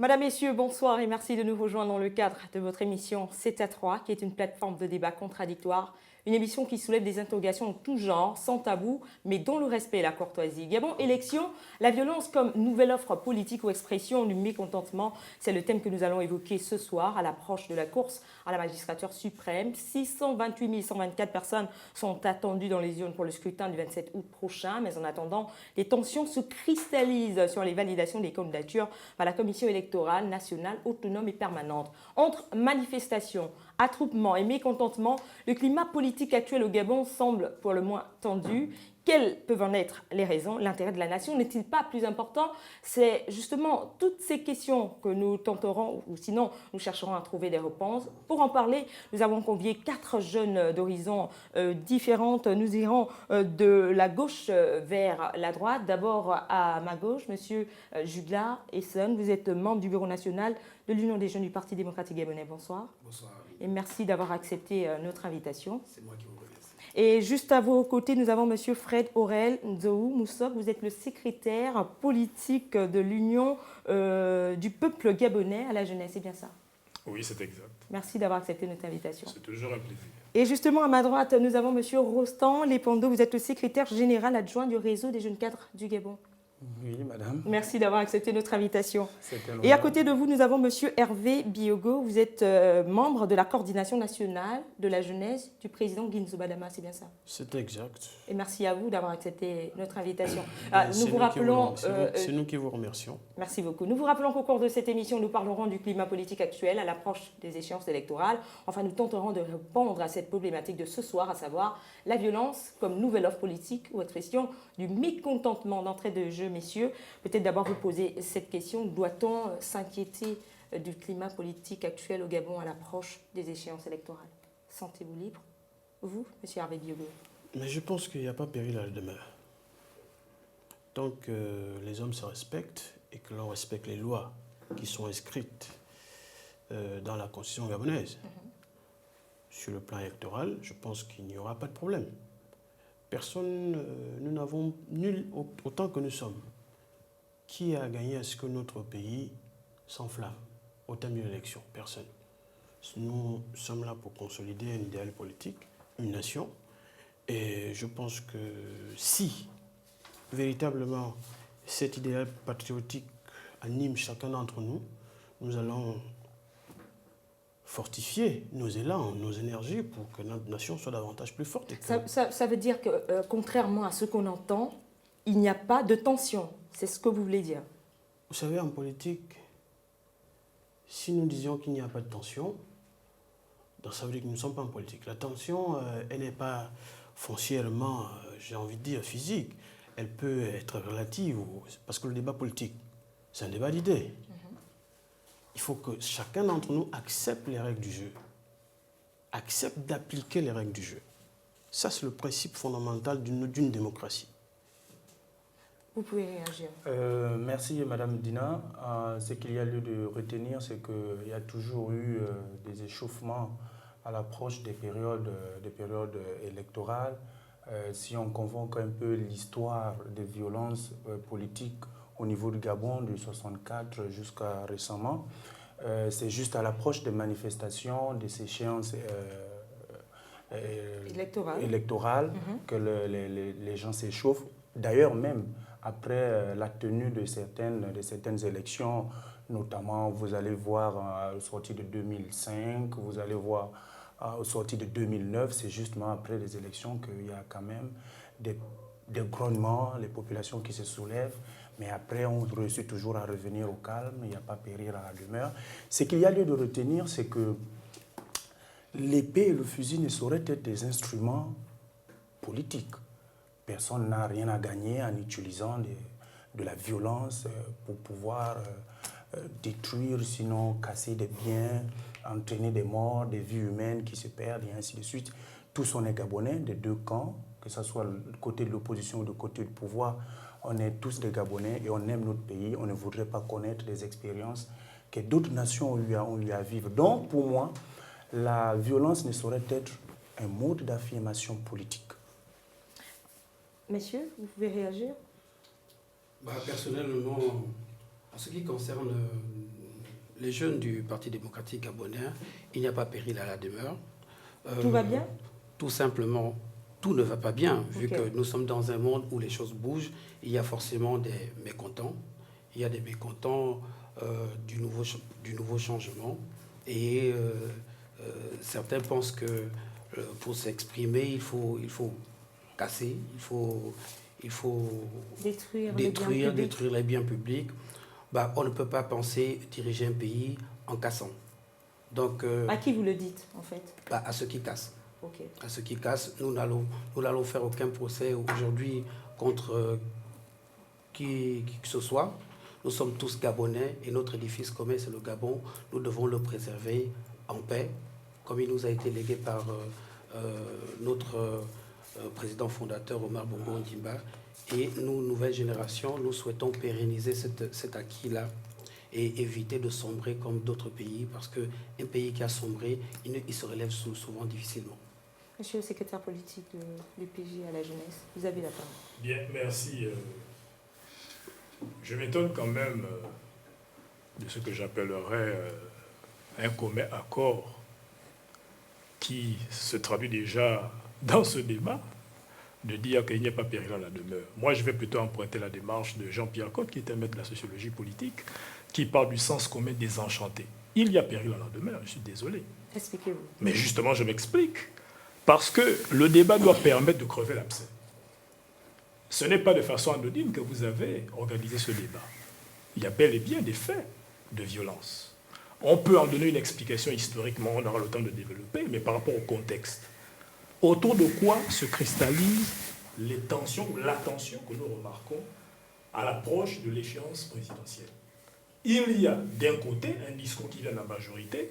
Madame, Messieurs, bonsoir et merci de nous rejoindre dans le cadre de votre émission C'est à 3, qui est une plateforme de débat contradictoire. Une émission qui soulève des interrogations de tout genre, sans tabou, mais dont le respect et la courtoisie. Gabon, élection, la violence comme nouvelle offre politique ou expression du mécontentement, c'est le thème que nous allons évoquer ce soir à l'approche de la course à la magistrature suprême. 628 124 personnes sont attendues dans les urnes pour le scrutin du 27 août prochain, mais en attendant, les tensions se cristallisent sur les validations des candidatures par la Commission électorale nationale autonome et permanente. Entre manifestations, attroupements et mécontentement, le climat politique actuel au Gabon semble pour le moins tendu. Quelles peuvent en être les raisons? L'intérêt de la nation n'est-il pas plus important? C'est justement toutes ces questions que nous tenterons, ou sinon nous chercherons à trouver des réponses. Pour en parler, nous avons convié 4 jeunes d'horizons différentes. Nous irons de la gauche vers la droite. D'abord à ma gauche, Monsieur Jugla Esson, vous êtes membre du bureau national de l'Union des jeunes du Parti démocratique gabonais. Bonsoir. Bonsoir. Et merci d'avoir accepté notre invitation. C'est moi qui vous remercie. Et juste à vos côtés, nous avons Monsieur Fred Aurel Nzou Moussok. Vous êtes le secrétaire politique de l'Union du peuple gabonais à la jeunesse. C'est bien ça? Oui, c'est exact. Merci d'avoir accepté notre invitation. C'est toujours un plaisir. Et justement, à ma droite, nous avons Monsieur Rostand Lepando. Vous êtes le secrétaire général adjoint du réseau des jeunes cadres du Gabon. Oui, madame. Merci d'avoir accepté notre invitation. C'était Et à côté de vous, nous avons Monsieur Hervé Biogo. Vous êtes membre de la coordination nationale de la jeunesse du président Guinzo Badama, c'est bien ça? C'est exact. Et merci à vous d'avoir accepté notre invitation. C'est nous qui vous remercions. Merci beaucoup. Nous vous rappelons qu'au cours de cette émission, nous parlerons du climat politique actuel à l'approche des échéances électorales. Enfin, nous tenterons de répondre à cette problématique de ce soir, à savoir la violence comme nouvelle offre politique ou expression du mécontentement d'entrée de jeu. Messieurs, peut-être d'abord vous poser cette question. Doit-on s'inquiéter du climat politique actuel au Gabon à l'approche des échéances électorales? Sentez-vous libre? Vous, monsieur Hervé Biogo? Mais je pense qu'il n'y a pas péril à la demeure. Tant que les hommes se respectent et que l'on respecte les lois qui sont inscrites dans la constitution gabonaise, sur le plan électoral, je pense qu'il n'y aura pas de problème. Personne, nous n'avons nul, autant que nous sommes, qui a gagné à ce que notre pays s'enflamme au thème de l'élection? Personne. Nous sommes là pour consolider un idéal politique, une nation, et je pense que si véritablement cet idéal patriotique anime chacun d'entre nous, nous allons fortifier nos élans, nos énergies pour que notre nation soit davantage plus forte. Ça veut dire que, contrairement à ce qu'on entend, il n'y a pas de tension. C'est ce que vous voulez dire? Vous savez, en politique, si nous disions qu'il n'y a pas de tension, donc ça veut dire que nous ne sommes pas en politique. La tension, elle n'est pas foncièrement, j'ai envie de dire, physique. Elle peut être relative, parce que le débat politique, c'est un débat d'idées. Il faut que chacun d'entre nous accepte les règles du jeu, accepte d'appliquer les règles du jeu. Ça, c'est le principe fondamental d'une démocratie. Vous pouvez réagir. Merci, Madame Dina. Ce qu'il y a lieu de retenir, c'est qu'il y a toujours eu des échauffements à l'approche des périodes électorales. Si on convoque un peu l'histoire des violences politiques au niveau du Gabon, de 1964 jusqu'à récemment, c'est juste à l'approche des manifestations, des échéances électorales que les gens s'échauffent. D'ailleurs, même après la tenue de certaines élections, notamment, vous allez voir au sorti de 2005, vous allez voir au sorti de 2009, c'est justement après les élections qu'il y a quand même des grognements, les populations qui se soulèvent. Mais après, on réussit toujours à revenir au calme, il n'y a pas périr à la demeure. Ce qu'il y a lieu de retenir, c'est que l'épée et le fusil ne sauraient être des instruments politiques. Personne n'a rien à gagner en utilisant de la violence pour pouvoir détruire, sinon casser des biens, entraîner des morts, des vies humaines qui se perdent et ainsi de suite. Tous on est Gabonais des deux camps, que ce soit le côté de l'opposition ou le côté du pouvoir. On est tous des Gabonais et on aime notre pays. On ne voudrait pas connaître des expériences que d'autres nations ont eu à vivre. Donc, pour moi, la violence ne saurait être un mode d'affirmation politique. Messieurs, vous pouvez réagir? Personnellement, en ce qui concerne les jeunes du Parti démocratique gabonais, il n'y a pas péril à la demeure. Tout va bien? Tout simplement, tout ne va pas bien, vu Ok. que nous sommes dans un monde où les choses bougent. Il y a forcément des mécontents. Il y a des mécontents du nouveau changement. Et certains pensent que pour s'exprimer, il faut casser, il faut Détruire détruire les biens publics. Bah, on ne peut pas penser diriger un pays en cassant. Donc, À qui vous le dites, en fait? bah, à ceux qui cassent. Ok. À ceux qui cassent, nous n'allons faire aucun procès aujourd'hui contre qui que ce soit. Nous sommes tous Gabonais et notre édifice commun, c'est le Gabon. Nous devons le préserver en paix, comme il nous a été légué par notre président fondateur Omar Bongo Ondimba. Et nous, nouvelle génération, nous souhaitons pérenniser cet acquis-là et éviter de sombrer comme d'autres pays, parce qu'un pays qui a sombré, il se relève souvent difficilement. Monsieur le secrétaire politique de l'UPJ à la jeunesse, vous avez la parole. Bien, merci. Je m'étonne quand même de ce que j'appellerais un commun accord qui se traduit déjà dans ce débat, de dire qu'il n'y a pas péril à la demeure. Moi, je vais plutôt emprunter la démarche de Jean-Pierre Cotte, qui est un maître de la sociologie politique, qui parle du sens commun désenchanté. Il y a péril à la demeure, je suis désolé. Expliquez-vous. Mais justement, je m'explique. Parce que le débat doit permettre de crever l'abcès. Ce n'est pas de façon anodine que vous avez organisé ce débat. Il y a bel et bien des faits de violence. On peut en donner une explication historiquement, on aura le temps de développer, mais par rapport au contexte. Autour de quoi se cristallisent les tensions ou la tension que nous remarquons à l'approche de l'échéance présidentielle. Il y a d'un côté un discours qui vient de la majorité.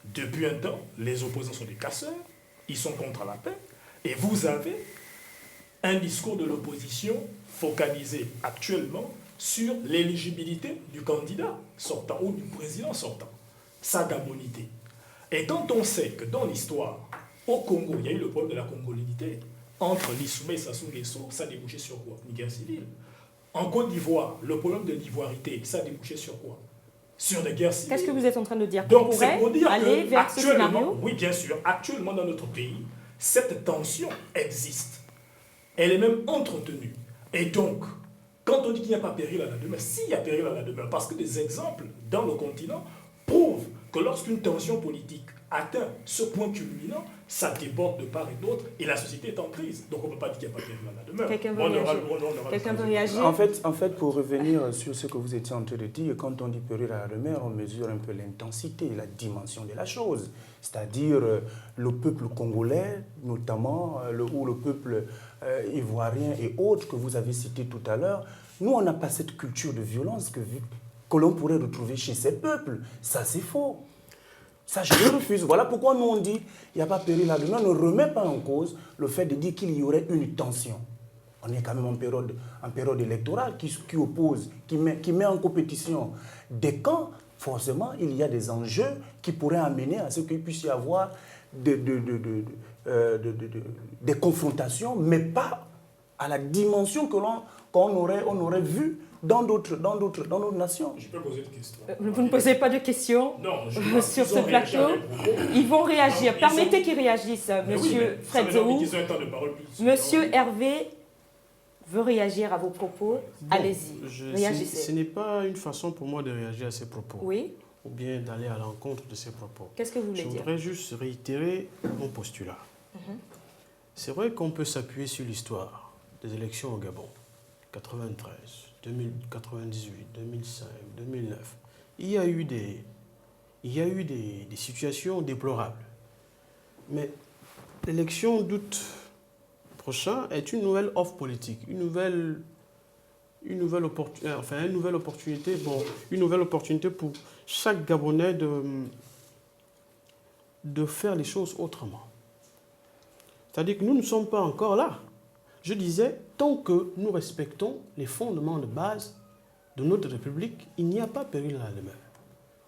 Depuis un temps, les opposants sont des casseurs, ils sont contre la paix, et vous avez un discours de l'opposition focalisé actuellement sur l'éligibilité du candidat sortant ou du président sortant, sa gabonité. Et quand on sait que dans l'histoire, au Congo, il y a eu le problème de la congolinité, entre l'Issoumé et Sassou Nguesso, ça a débouché sur quoi? Une guerre civile. En Côte d'Ivoire, le problème de l'ivoirité, ça a débouché sur quoi? Sur des guerres civiles. Qu'est-ce que vous êtes en train de dire? Donc, qu'on c'est pourrait pour dire aller que vers ce scénario? oui, bien sûr, actuellement dans notre pays, cette tension existe. Elle est même entretenue. Et donc, quand on dit qu'il n'y a pas péril à la demeure, s'il y a péril à la demeure, parce que des exemples dans le continent prouvent que lorsqu'une tension politique atteint ce point culminant, ça déborde de part et d'autre et la société est en crise. Donc on ne peut pas dire qu'il n'y a pas péril à la demeure. Quelqu'un veut réagir? En fait, pour revenir sur ce que vous étiez en train de dire, quand on dit péril à la demeure, on mesure un peu l'intensité, la dimension de la chose. C'est-à-dire le peuple congolais, notamment, ou le peuple ivoirien et autres que vous avez cités tout à l'heure, nous, on n'a pas cette culture de violence que l'on pourrait retrouver chez ces peuples. Ça, c'est faux. Ça, je le refuse. Voilà pourquoi nous, on dit qu'il n'y a pas péril à la demeure. On ne remet pas en cause le fait de dire qu'il y aurait une tension. On est quand même en période électorale qui oppose, qui met en compétition des camps. Forcément, il y a des enjeux qui pourraient amener à ce qu'il puisse y avoir des confrontations, mais pas à la dimension qu'on aurait vue dans d'autres nations. Je peux poser une question. Vous ne posez pas de questions? Non, sur ce plateau. Ils vont réagir. Permettez qu'ils réagissent, monsieur Fred Zehou. Monsieur Hervé veut réagir à vos propos. Bon, allez-y, réagissez. Ce n'est pas une façon pour moi de réagir à ces propos. Oui. Ou bien d'aller à l'encontre de ces propos. Qu'est-ce que vous voulez Je dire? voudrais juste réitérer mon postulat. C'est vrai qu'on peut s'appuyer sur l'histoire des élections au Gabon. 93, 2098, 2005, 2009. Il y a eu des situations déplorables. Mais l'élection d'août prochain est une nouvelle offre politique, une nouvelle opportunité pour chaque Gabonais de faire les choses autrement. C'est-à-dire que nous ne sommes pas encore là. Je disais, tant que nous respectons les fondements de base de notre République, il n'y a pas péril à la demeure.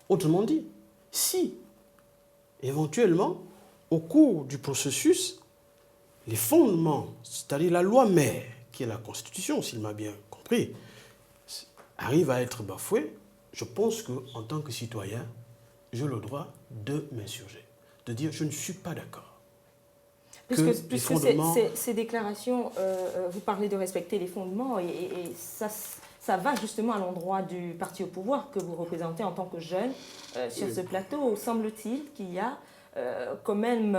Autrement dit, si, éventuellement, au cours du processus, les fondements, c'est-à-dire la loi mère, qui est la Constitution, s'il m'a bien compris, arrivent à être bafoués, je pense qu'en tant que citoyen, j'ai le droit de m'insurger, de dire je ne suis pas d'accord. Puisque ces déclarations, vous parlez de respecter les fondements et ça va justement à l'endroit du parti au pouvoir que vous représentez en tant que jeune sur ce plateau. Semble-t-il qu'il y a quand même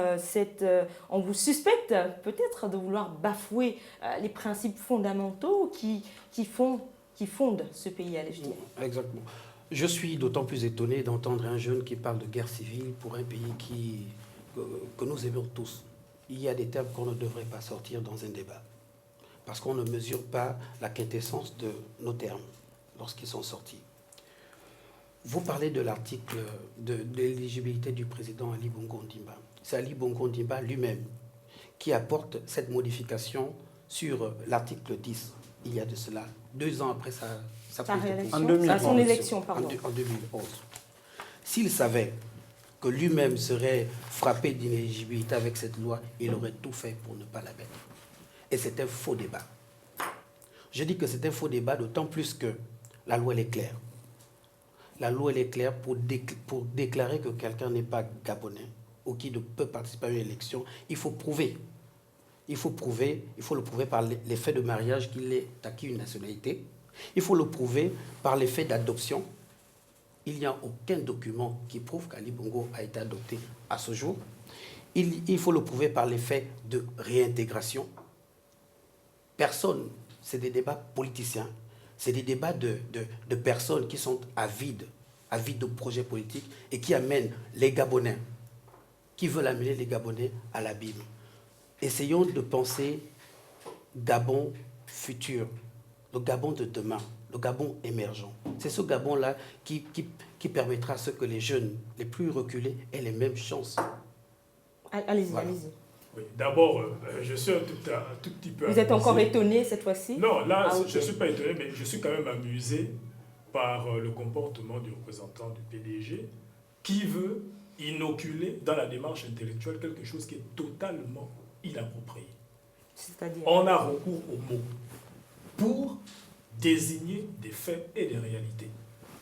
on vous suspecte peut-être de vouloir bafouer les principes fondamentaux qui fondent ce pays, allais-je dire. Exactement. Je suis d'autant plus étonné d'entendre un jeune qui parle de guerre civile pour un pays que nous aimons tous. Il y a des termes qu'on ne devrait pas sortir dans un débat, parce qu'on ne mesure pas la quintessence de nos termes lorsqu'ils sont sortis. Vous parlez de l'article de l'éligibilité du président Ali Bongo Ondimba. C'est Ali Bongo Ondimba lui-même qui apporte cette modification sur l'article 10, il y a de cela 2 ans après sa prise de position. Son élection, pardon. En 2011. S'il savait que lui-même serait frappé d'inéligibilité avec cette loi, il aurait tout fait pour ne pas la mettre. Et c'est un faux débat. Je dis que c'est un faux débat, d'autant plus que la loi elle est claire. La loi elle est claire pour déclarer que quelqu'un n'est pas gabonais ou qui ne peut participer à une élection. Il faut le prouver par les faits de mariage qu'il ait acquis une nationalité. Il faut le prouver par les faits d'adoption. Il n'y a aucun document qui prouve qu'Ali Bongo a été adopté à ce jour. Il faut le prouver par les faits de réintégration. Personne, c'est des débats politiciens, c'est des débats de personnes qui sont avides de projets politiques et qui amènent les Gabonais, qui veulent amener les Gabonais à l'abîme. Essayons de penser Gabon futur, le Gabon de demain, le Gabon émergent. C'est ce Gabon-là qui permettra à ce que les jeunes les plus reculés aient les mêmes chances. Allez-y, voilà. allez-y. Oui, d'abord, je suis un tout petit peu Vous êtes amusé. encore étonné cette fois-ci? Non, là, okay. Je ne suis pas étonné, mais je suis quand même amusé par le comportement du représentant du PDG qui veut inoculer dans la démarche intellectuelle quelque chose qui est totalement inapproprié. C'est-à-dire? On a recours aux mots pour désigner des faits et des réalités.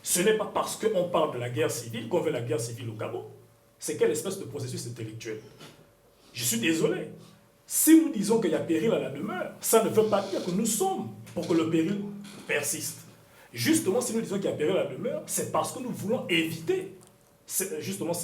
Ce n'est pas parce qu'on parle de la guerre civile qu'on veut la guerre civile au Gabon. C'est quelle espèce de processus intellectuel? Je suis désolé. Si nous disons qu'il y a péril à la demeure, ça ne veut pas dire que nous sommes pour que le péril persiste. Justement, si nous disons qu'il y a péril à la demeure, c'est parce que nous voulons éviter justement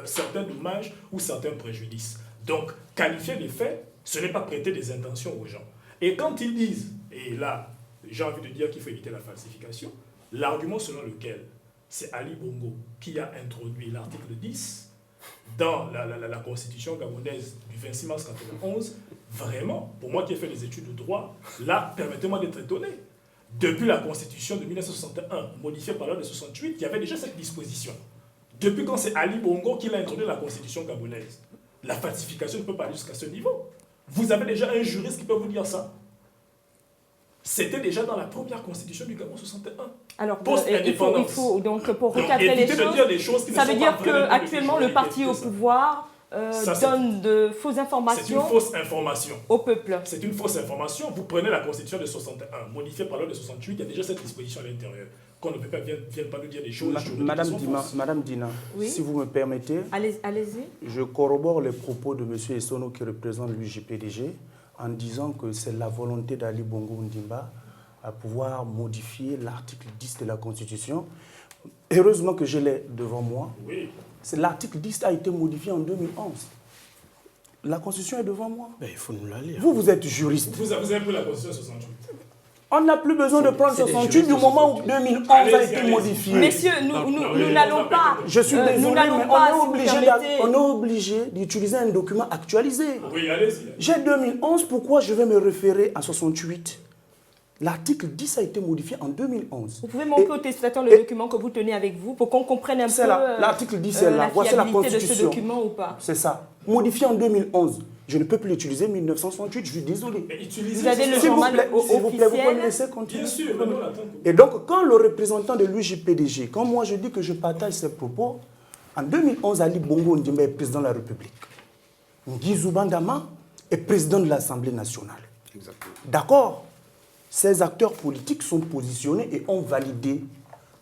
certains dommages ou certains préjudices. Donc, qualifier les faits, ce n'est pas prêter des intentions aux gens. Et quand ils disent, et là, j'ai envie de dire qu'il faut éviter la falsification, l'argument selon lequel c'est Ali Bongo qui a introduit l'article 10 dans la constitution gabonaise du 26 mars 1991, vraiment, pour moi qui ai fait des études de droit, là, permettez-moi d'être étonné. Depuis la constitution de 1961, modifiée par la loi de 68, il y avait déjà cette disposition. Depuis quand c'est Ali Bongo qui l'a introduit dans la constitution gabonaise, la falsification ne peut pas aller jusqu'à ce niveau. Vous avez déjà un juriste qui peut vous dire ça. C'était déjà dans la première constitution du Gabon 61. Alors, il faut donc, pour recadrer les choses, ça veut dire qu'actuellement, le parti au pouvoir donne de fausses informations. C'est une fausse information. Au peuple. C'est une fausse information. Vous prenez la constitution de 61, modifiée par la loi de 68, il y a déjà cette disposition à l'intérieur. Qu'on ne peut pas, vienne pas nous dire des choses. Madame Dina, oui? Si vous me permettez, allez-y. Je corrobore les propos de M. Essono qui représente l'UJPDG en disant que c'est la volonté d'Ali Bongo Ondimba à pouvoir modifier l'article 10 de la Constitution. Heureusement que je l'ai devant moi. Oui. L'article 10 a été modifié en 2011. La Constitution est devant moi. Mais il faut nous la lire. Vous êtes juriste. Vous avez pris la Constitution 68. On n'a plus besoin de prendre 68 du moment où 2011 a été modifié. Messieurs, nous n'allons pas... Je suis désolé, mais on est obligé d'utiliser un document actualisé. Oui, allez-y. J'ai 2011, pourquoi je vais me référer à 68 ? L'article 10 a été modifié en 2011. Vous pouvez montrer aux téléspectateurs le document que vous tenez avec vous pour qu'on comprenne un peu l'article 10 est là. Voici la Constitution. De ce document ou pas. C'est ça. Modifié en 2011. Je ne peux plus l'utiliser 1968, je suis désolé. Vous avez le journal officiel. S'il vous plaît, vous pouvez me laisser continuer. Bien sûr, Et donc, quand le représentant de l'UJPDG, quand moi je dis que je partage ses propos, en 2011, Ali Bongo Ondimba est président de la République. Nguizou Bandama est président de l'Assemblée nationale. Exactement. D'accord. Ces acteurs politiques sont positionnés et ont validé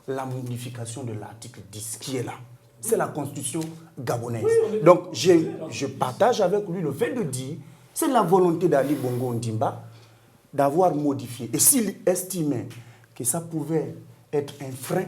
la modification de l'article 10 qui est là. C'est la constitution gabonaise. Donc, je partage avec lui le fait de dire, c'est la volonté d'Ali Bongo Ondimba d'avoir modifié. Et s'il estimait que ça pouvait être un frein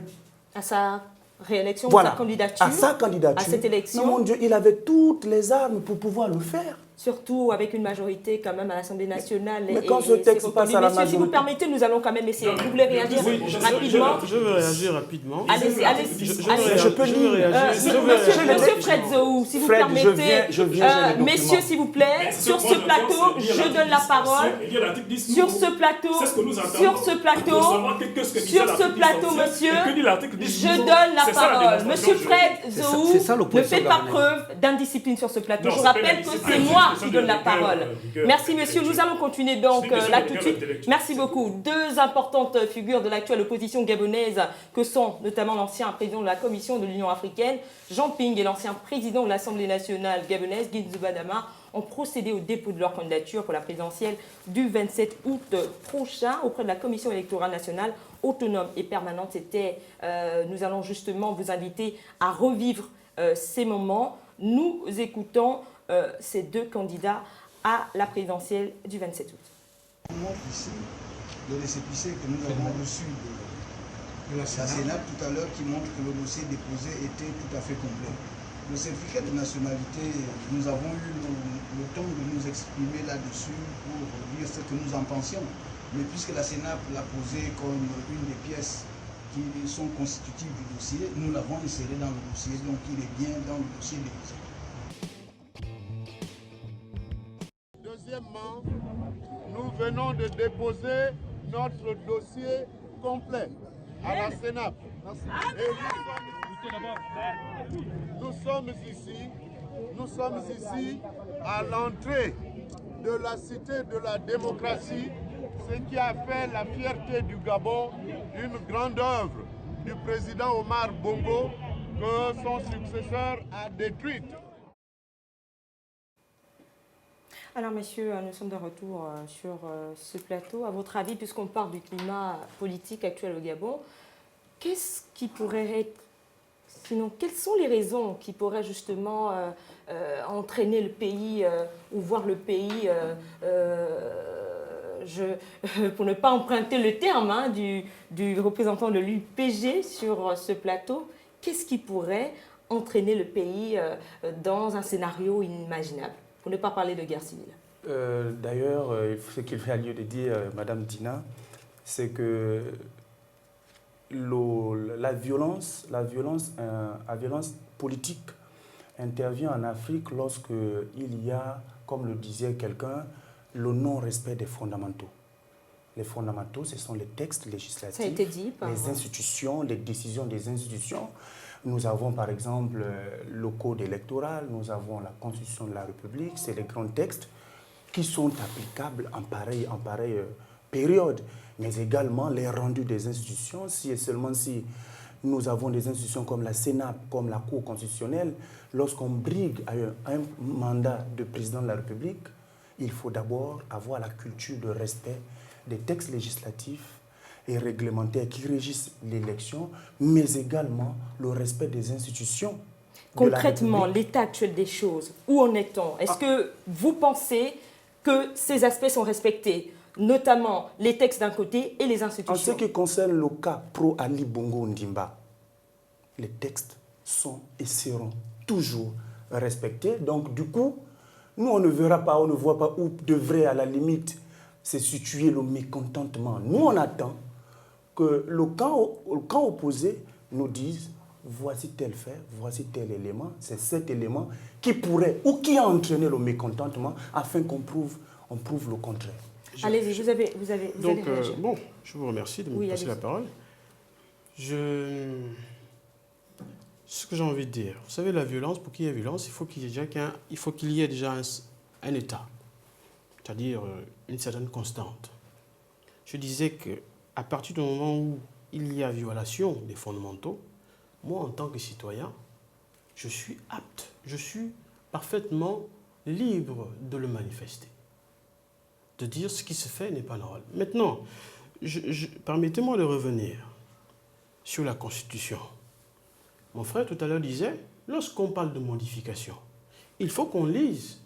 à sa réélection, voilà, à sa candidature, à cette élection. Non, mon Dieu, il avait toutes les armes pour pouvoir le faire. Surtout avec une majorité quand même à l'Assemblée nationale. Mais quand ce texte passe à la majorité... Monsieur, si vous permettez, nous allons quand même essayer. Vous voulez réagir rapidement? Je veux réagir rapidement. Allez-y, allez-y. Je peux réagir. Monsieur Fred Zou, si vous permettez, messieurs, s'il vous plaît, sur ce plateau, je donne la parole. Sur ce plateau, monsieur, je donne la parole. Monsieur Fred Zou, ne faites pas preuve d'indiscipline sur ce plateau. Je rappelle que c'est moi qui donne la parole. Merci, monsieur. Nous allons continuer donc là tout de suite. Merci beaucoup. Deux importantes figures de l'actuelle opposition gabonaise que sont notamment l'ancien président de la Commission de l'Union africaine, Jean Ping, et l'ancien président de l'Assemblée nationale gabonaise, Guy Badama, ont procédé au dépôt de leur candidature pour la présidentielle du 27 août prochain auprès de la Commission électorale nationale autonome et permanente. Nous allons justement vous inviter à revivre ces moments. Nous écoutons ces deux candidats à la présidentielle du 27 août. On montre ici le récépissé que nous avons reçu de la Sénat tout à l'heure qui montre que le dossier déposé était tout à fait complet. Le certificat de nationalité, nous avons eu le temps de nous exprimer là-dessus pour dire ce que nous en pensions. Mais puisque la Sénat l'a posé comme une des pièces qui sont constitutives du dossier, nous l'avons inséré dans le dossier, donc il est bien dans le dossier déposé. Deuxièmement, nous venons de déposer notre dossier complet à la Sénat. Et nous sommes ici à l'entrée de la cité de la démocratie, ce qui a fait la fierté du Gabon, une grande œuvre du président Omar Bongo que son successeur a détruite. Alors, messieurs, nous sommes de retour sur ce plateau. À votre avis, puisqu'on parle du climat politique actuel au Gabon, qu'est-ce qui pourrait être, sinon, quelles sont les raisons qui pourraient justement entraîner le pays ou voir le pays, pour ne pas emprunter le terme du représentant de l'UPG sur ce plateau, qu'est-ce qui pourrait entraîner le pays dans un scénario inimaginable? Pour ne pas parler de guerre civile. D'ailleurs, ce qu'il fait à lieu de dire, Madame Dina, c'est que la violence politique intervient en Afrique lorsque il y a, comme le disait quelqu'un, le non-respect des fondamentaux. Les fondamentaux, ce sont les textes législatifs, ça a été dit les institutions, les décisions des institutions. Nous avons par exemple le code électoral, nous avons la Constitution de la République, c'est les grands textes qui sont applicables en pareille période, mais également les rendus des institutions, si et seulement si nous avons des institutions comme la Sénat, comme la Cour constitutionnelle, lorsqu'on brigue un mandat de président de la République, il faut d'abord avoir la culture de respect des textes législatifs et réglementaires qui régissent l'élection, mais également le respect des institutions. Concrètement, l'état actuel des choses, où en est-on? Est-ce que vous pensez que ces aspects sont respectés, notamment les textes d'un côté et les institutions? En ce qui concerne le cas pro-Ali Bongo Ondimba, les textes sont et seront toujours respectés. Donc du coup, nous on ne voit pas où devrait à la limite se situer le mécontentement. Nous on attend que le camp opposé nous dise voici tel fait, voici tel élément, c'est cet élément qui pourrait ou qui a entraîné le mécontentement afin qu'on prouve le contraire. Allez-y, vous allez réagir. Bon, je vous remercie de me passer la parole. Ce que j'ai envie de dire, vous savez, la violence, pour qu'il y ait violence, il faut qu'il y ait déjà un état, c'est-à-dire une certaine constante. Je disais qu'à partir du moment où il y a violation des fondamentaux, moi, en tant que citoyen, je suis apte, je suis parfaitement libre de le manifester. De dire ce qui se fait n'est pas normal. Maintenant, permettez-moi de revenir. sur la Constitution. Mon frère tout à l'heure disait, lorsqu'on parle de modification, il faut qu'on lise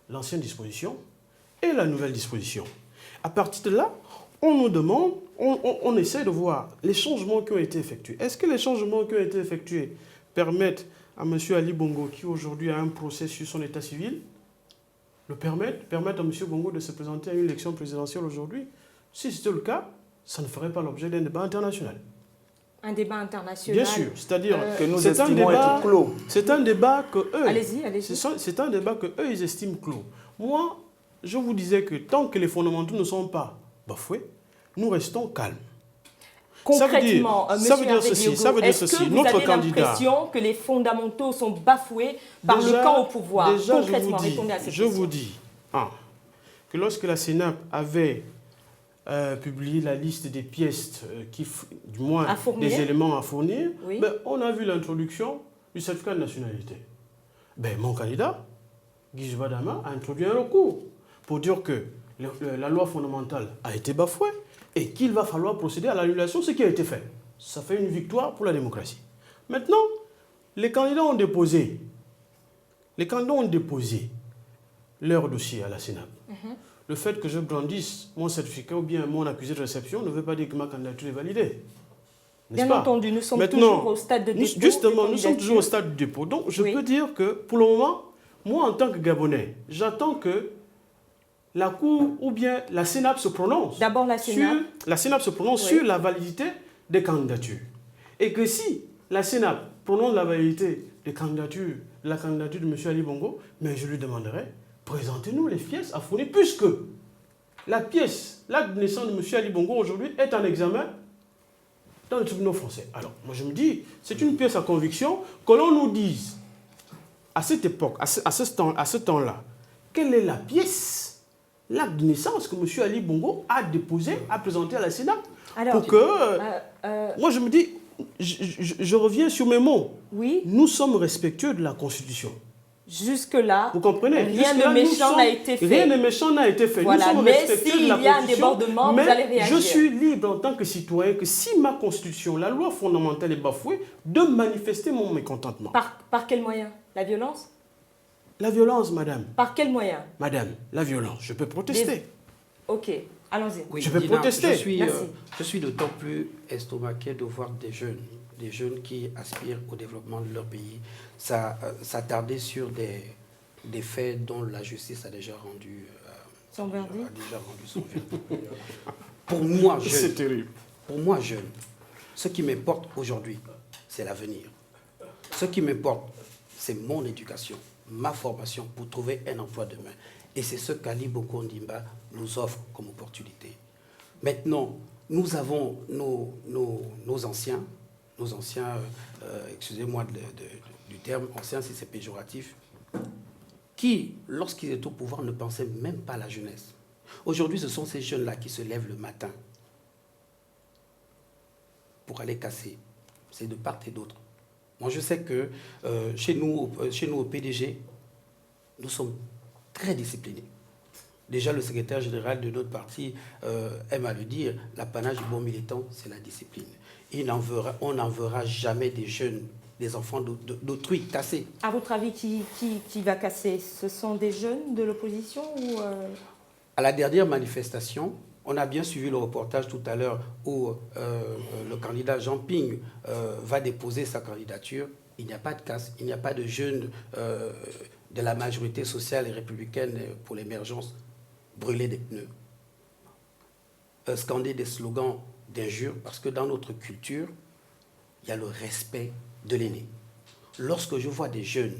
l'ancienne disposition et la nouvelle disposition. À partir de là, on nous demande, on essaie de voir les changements qui ont été effectués. Est-ce que les changements qui ont été effectués permettent à M. Ali Bongo, qui aujourd'hui a un procès sur son état civil, permettent à M. Bongo de se présenter à une élection présidentielle aujourd'hui? Si c'était le cas, ça ne ferait pas l'objet d'un débat international. Un débat international. Bien sûr, c'est-à-dire que nous c'est un estimons débat être clos. C'est un débat que eux. Allez-y. C'est un débat que eux ils estiment clos. Moi, je vous disais que tant que les fondamentaux ne sont pas bafoués, nous restons calmes. Concrètement, ça veut dire ceci. Est-ce que vous avez l'impression que les fondamentaux sont bafoués par le camp au pouvoir? Déjà, Concrètement, répondez à cette question. Je vous dis que lorsque la CENAP avait publié la liste des pièces, du moins des éléments à fournir, oui. On a vu l'introduction du certificat de nationalité. Mon candidat, Guy Badama, a introduit un recours pour dire que la loi fondamentale a été bafouée et qu'il va falloir procéder à l'annulation de ce qui a été fait. Ça fait une victoire pour la démocratie. Maintenant, les candidats ont déposé leur dossier à la CENAP. Le fait que je brandisse mon certificat ou bien mon accusé de réception ne veut pas dire que ma candidature est validée. Bien entendu, nous sommes toujours au stade de dépôt. Justement, nous sommes toujours au stade de dépôt. Donc, je peux dire que, pour le moment, moi, en tant que Gabonais, j'attends que la Cour ou bien la CENAP se prononce. D'abord la CENAP. La CENAP se prononce sur la validité des candidatures. Et que si la CENAP prononce la validité de la candidature de M. Ali Bongo, mais je lui demanderai, présentez-nous les pièces à fournir, puisque l'acte de naissance de M. Ali Bongo aujourd'hui est en examen dans le tribunal français. Alors, moi je me dis, c'est une pièce à conviction que l'on nous dise, à cette époque, à ce temps-là, quelle est la pièce, l'acte de naissance que M. Ali Bongo a déposé, a présenté à la CENAP. Alors, pour que, moi je me dis, je reviens sur mes mots. Oui. Nous sommes respectueux de la Constitution. Jusque-là, vous comprenez? Rien de méchant n'a été fait. Rien de méchant n'a été fait. Voilà. Nous sommes mais respectueux s'il de la y a un Constitution, débordement, vous allez réagir. Je suis libre en tant que citoyen que si ma Constitution, la loi fondamentale est bafouée, de manifester mon mécontentement. Par quel moyen? La violence? La violence, madame. Par quel moyen? Madame, la violence. Je peux protester. Ok, allons-y. Oui, je peux Dina, protester. Je suis d'autant plus estomaqué de voir des jeunes qui aspirent au développement de leur pays, s'attarder sur des faits dont la justice a déjà rendu son verdict. Pour moi, jeune, c'est terrible. Pour moi, jeune, ce qui m'importe aujourd'hui, c'est l'avenir. Ce qui m'importe, c'est mon éducation, ma formation pour trouver un emploi demain. Et c'est ce qu'Ali Bongo Ondimba nous offre comme opportunité. Maintenant, nous avons nos anciens, excusez-moi du terme, anciens si c'est péjoratif, qui, lorsqu'ils étaient au pouvoir, ne pensaient même pas à la jeunesse. Aujourd'hui, ce sont ces jeunes-là qui se lèvent le matin pour aller casser. C'est de part et d'autre. Moi, je sais que chez nous au PDG, nous sommes très disciplinés. Déjà, le secrétaire général de notre parti aime à le dire, l'apanage du bon militant, c'est la discipline. On n'en verra jamais des jeunes, des enfants d'autrui cassés. À votre avis, qui va casser? Ce sont des jeunes de l'opposition ou À la dernière manifestation, on a bien suivi le reportage tout à l'heure où le candidat Jean Ping va déposer sa candidature. Il n'y a pas de casse, il n'y a pas de jeunes de la majorité sociale et républicaine pour l'émergence brûler des pneus, scander des slogans d'injures, parce que dans notre culture, il y a le respect de l'aîné. Lorsque je vois des jeunes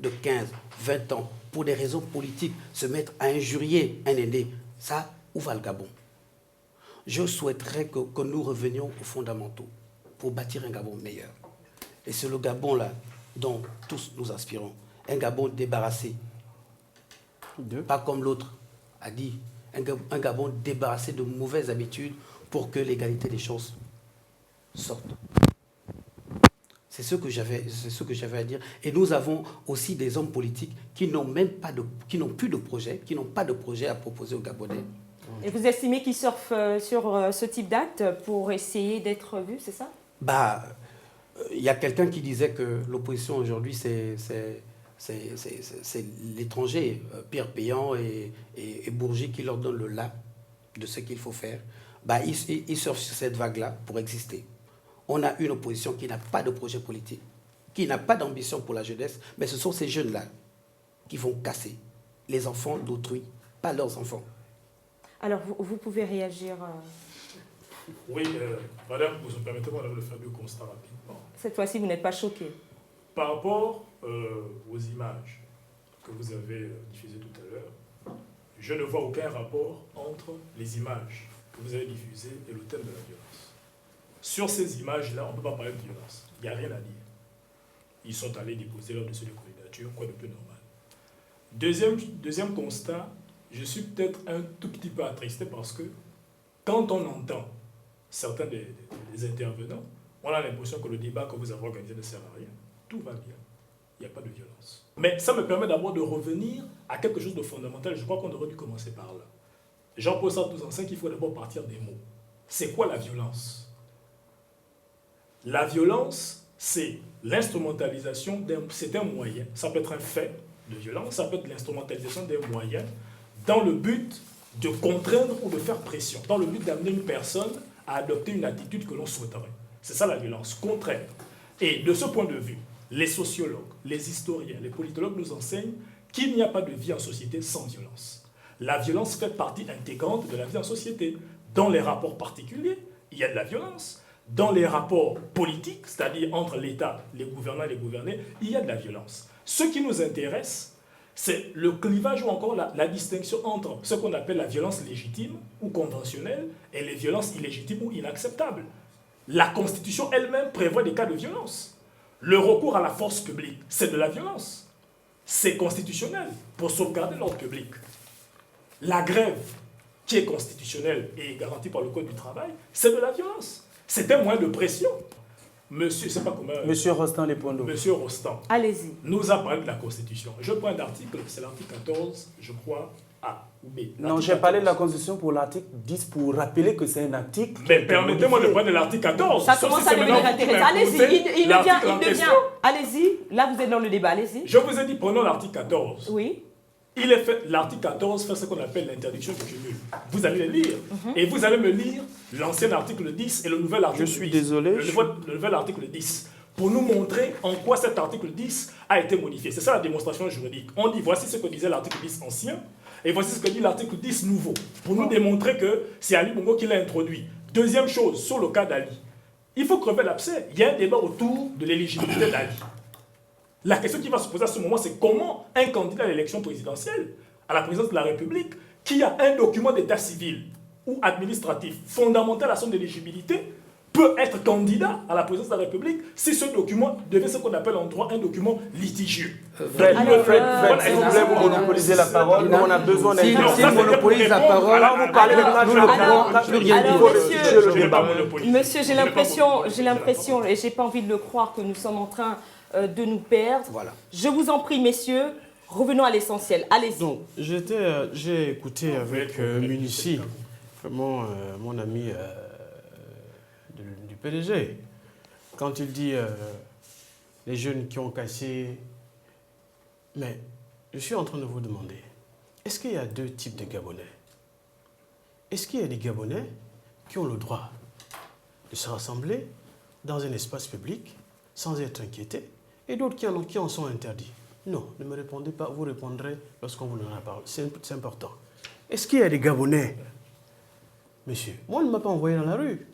de 15, 20 ans, pour des raisons politiques, se mettre à injurier un aîné, ça, où va le Gabon? Je souhaiterais que nous revenions aux fondamentaux pour bâtir un Gabon meilleur. Et c'est le Gabon-là dont tous nous aspirons. Un Gabon débarrassé. Pas comme l'autre a dit, un Gabon débarrassé de mauvaises habitudes pour que l'égalité des chances sorte. C'est ce que j'avais à dire. Et nous avons aussi des hommes politiques qui n'ont plus de projet, qui n'ont pas de projet à proposer aux Gabonais. Et vous estimez qu'ils surfent sur ce type d'acte pour essayer d'être vus, c'est ça? Il y a quelqu'un qui disait que l'opposition aujourd'hui, c'est l'étranger, Pierre Péan et Bourgi, qui leur donne le là de ce qu'il faut faire. Ils surfent sur cette vague-là pour exister. On a une opposition qui n'a pas de projet politique, qui n'a pas d'ambition pour la jeunesse, mais ce sont ces jeunes-là qui vont casser les enfants d'autrui, pas leurs enfants. Alors, vous pouvez réagir. Oui, madame, vous me permettez-moi de faire deux constats rapidement. Cette fois-ci, vous n'êtes pas choqué. Par rapport aux images que vous avez diffusées tout à l'heure, je ne vois aucun rapport entre les images que vous avez diffusées et le thème de la violence. Sur ces images-là, on ne peut pas parler de violence. Il n'y a rien à dire. Ils sont allés déposer leur dossier de candidature, quoi de plus normal. Deuxième constat, je suis peut-être un tout petit peu attristé parce que quand on entend certains des intervenants, on a l'impression que le débat que vous avez organisé ne sert à rien. Tout va bien. Il n'y a pas de violence. Mais ça me permet d'abord de revenir à quelque chose de fondamental. Je crois qu'on aurait dû commencer par là. Jean-Paul Sartre nous enseigne qu'il faut d'abord partir des mots. C'est quoi la violence? La violence, c'est l'instrumentalisation c'est un moyen. Ça peut être un fait de violence, ça peut être l'instrumentalisation des moyens dans le but de contraindre ou de faire pression, dans le but d'amener une personne à adopter une attitude que l'on souhaiterait. C'est ça la violence, contraindre. Et de ce point de vue, les sociologues, les historiens, les politologues nous enseignent qu'il n'y a pas de vie en société sans violence. La violence fait partie intégrante de la vie en société. Dans les rapports particuliers, il y a de la violence. Dans les rapports politiques, c'est-à-dire entre l'État, les gouvernants et les gouvernés, il y a de la violence. Ce qui nous intéresse, c'est le clivage ou encore la distinction entre ce qu'on appelle la violence légitime ou conventionnelle et les violences illégitimes ou inacceptables. La Constitution elle-même prévoit des cas de violence. Le recours à la force publique, c'est de la violence. C'est constitutionnel pour sauvegarder l'ordre public. La grève, qui est constitutionnelle et garantie par le Code du travail, c'est de la violence. C'est un moyen de pression. Monsieur, c'est pas comment. Monsieur Rostand Lepondo. Monsieur Rostand. Allez-y. Nous a parlé de la Constitution. Je prends un article, c'est l'article 14, je crois, A ou B. Non, j'ai parlé de la Constitution pour l'article 10 pour rappeler que c'est un article. Mais permettez-moi de prendre l'article 14. Ça commence à devenir intéressant. Allez-y, il devient. Allez-y, là vous êtes dans le débat, allez-y. Je vous ai dit, prenons l'article 14. Oui. L'article 14 fait ce qu'on appelle l'interdiction du cumul. Vous allez le lire. Et vous allez me lire l'ancien article 10 et le nouvel article 10. Je suis désolé. Le nouvel article 10. Pour nous montrer en quoi cet article 10 a été modifié. C'est ça la démonstration juridique. On dit, voici ce que disait l'article 10 ancien, et voici ce que dit l'article 10 nouveau. Pour nous démontrer que c'est Ali Bongo qui l'a introduit. Deuxième chose, sur le cas d'Ali. Il faut crever l'abcès. Il y a un débat autour de l'éligibilité d'Ali. La question qui va se poser à ce moment, c'est comment un candidat à l'élection présidentielle, à la présidence de la République, qui a un document d'état civil ou administratif fondamental à son éligibilité, peut être candidat à la présidence de la République si ce document devient ce qu'on appelle en droit un document litigieux. Fred, s'il vous plaît, vous monopolisez la parole. Nous, on a besoin d'un... Si on monopolise la parole, alors vous parlez de monsieur, j'ai l'impression, et j'ai pas envie de le croire, que nous sommes en train de nous perdre. Voilà. Je vous en prie, messieurs, revenons à l'essentiel. Allez-y. Donc, j'ai écouté avec Munici, mon ami du PDG, quand il dit les jeunes qui ont cassé. Mais je suis en train de vous demander, est-ce qu'il y a deux types de Gabonais? Est-ce qu'il y a des Gabonais qui ont le droit de se rassembler dans un espace public sans être inquiétés, et d'autres qui en sont interdits? Non, ne me répondez pas, vous répondrez lorsqu'on vous donnera la parole. C'est important. Est-ce qu'il y a des Gabonais? Monsieur, moi, on ne m'a pas envoyé dans la rue.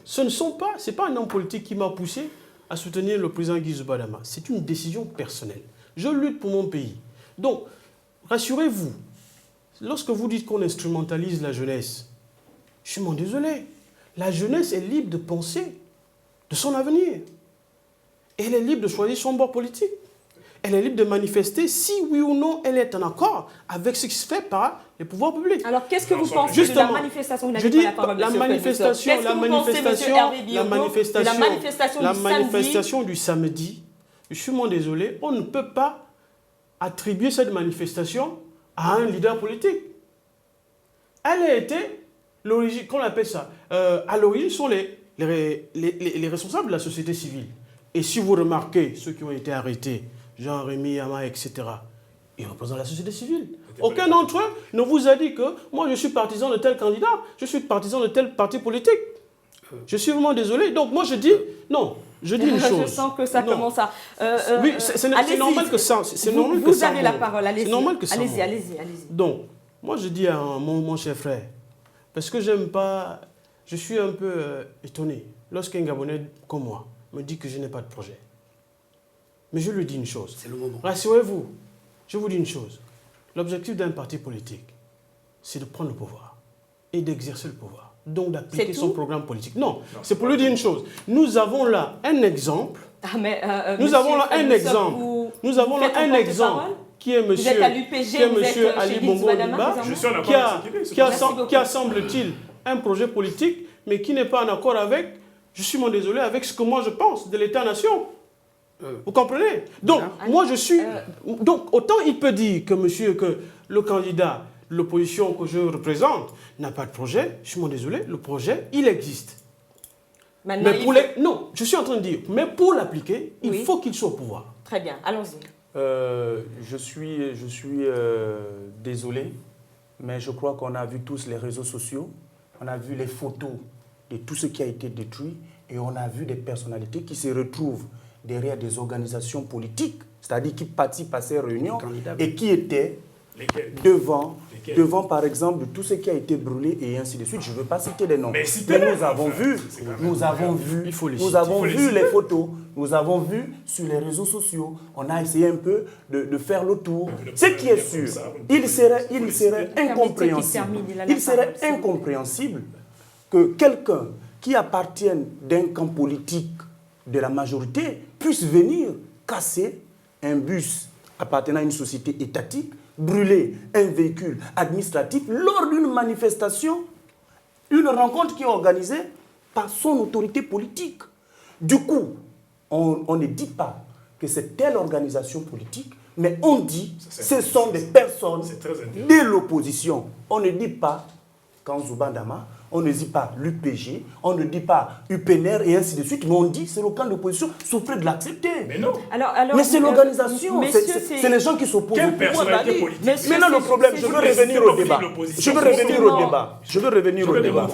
Ce n'est pas un homme politique qui m'a poussé à soutenir le président Guy Badama. C'est une décision personnelle. Je lutte pour mon pays. Donc, rassurez-vous, lorsque vous dites qu'on instrumentalise la jeunesse, je suis désolé. La jeunesse est libre de penser de son avenir. Et elle est libre de choisir son bord politique. Elle est libre de manifester si oui ou non elle est en accord avec ce qui se fait par les pouvoirs publics. Alors qu'est-ce que vous pensez de la manifestation? Vous n'avez pas la parole, la manifestation du samedi, je suis désolé, on ne peut pas attribuer cette manifestation à un leader politique. Elle a été l'origine, qu'on appelle ça, à l'origine sont les les responsables de la société civile, et si vous remarquez ceux qui ont été arrêtés, Jean-Rémy Yama, etc., ils représentent la société civile. Aucun d'entre eux ne vous a dit que moi je suis partisan de tel candidat, je suis partisan de tel parti politique. Je suis vraiment désolé. Donc moi je dis, non, je dis une chose. Je sens que ça commence à... oui, c'est normal que ça... Vous avez la parole, allez-y. C'est normal que ça... Allez-y. Donc, moi je dis à mon cher frère, parce que j'aime pas... Je suis un peu étonné lorsqu'un Gabonais comme moi me dit que je n'ai pas de projet. Mais je lui dis une chose. C'est le moment. Rassurez-vous, je vous dis une chose. L'objectif d'un parti politique, c'est de prendre le pouvoir et d'exercer le pouvoir. Donc d'appliquer son programme politique. Non, c'est pour lui dire une chose. Nous avons là un exemple. Nous avons là un exemple qui est monsieur Ali Bongo Ondimba, qui a, semble-t-il, un projet politique, mais qui n'est pas en accord avec, je suis désolé, avec ce que moi je pense de l'État-nation. Vous comprenez? Donc, moi je suis... Donc, autant il peut dire que monsieur, que le candidat, l'opposition que je représente, n'a pas de projet, je suis désolé, le projet, il existe. Maintenant, non, je suis en train de dire, mais pour l'appliquer, il faut qu'il soit au pouvoir. Très bien, allons-y. Je suis désolé, mais je crois qu'on a vu tous les réseaux sociaux, on a vu les photos de tout ce qui a été détruit et on a vu des personnalités qui se retrouvent derrière des organisations politiques, c'est-à-dire qui participent à ces réunions et qui étaient devant, par exemple, tout ce qui a été brûlé et ainsi de suite. Je ne veux pas citer des noms. Mais nous avons vu les photos, nous avons vu sur les réseaux sociaux, on a essayé un peu de faire le tour. Ce qui est sûr, il serait incompréhensible que quelqu'un qui appartienne d'un camp politique de la majorité puisse venir casser un bus appartenant à une société étatique, brûler un véhicule administratif lors d'une manifestation, une rencontre qui est organisée par son autorité politique. Du coup, on ne dit pas que c'est telle organisation politique, mais on dit que ce sont des personnes de l'opposition. On ne dit pas Kanzouba Dama, on ne dit pas l'UPG, on ne dit pas UPNR et ainsi de suite, mais on dit que c'est le camp d'opposition, souffrez de l'accepter. Mais non. Mais c'est l'organisation, c'est les gens qui s'opposent au pouvoir. Maintenant le problème, je veux revenir au débat. Je veux revenir au débat.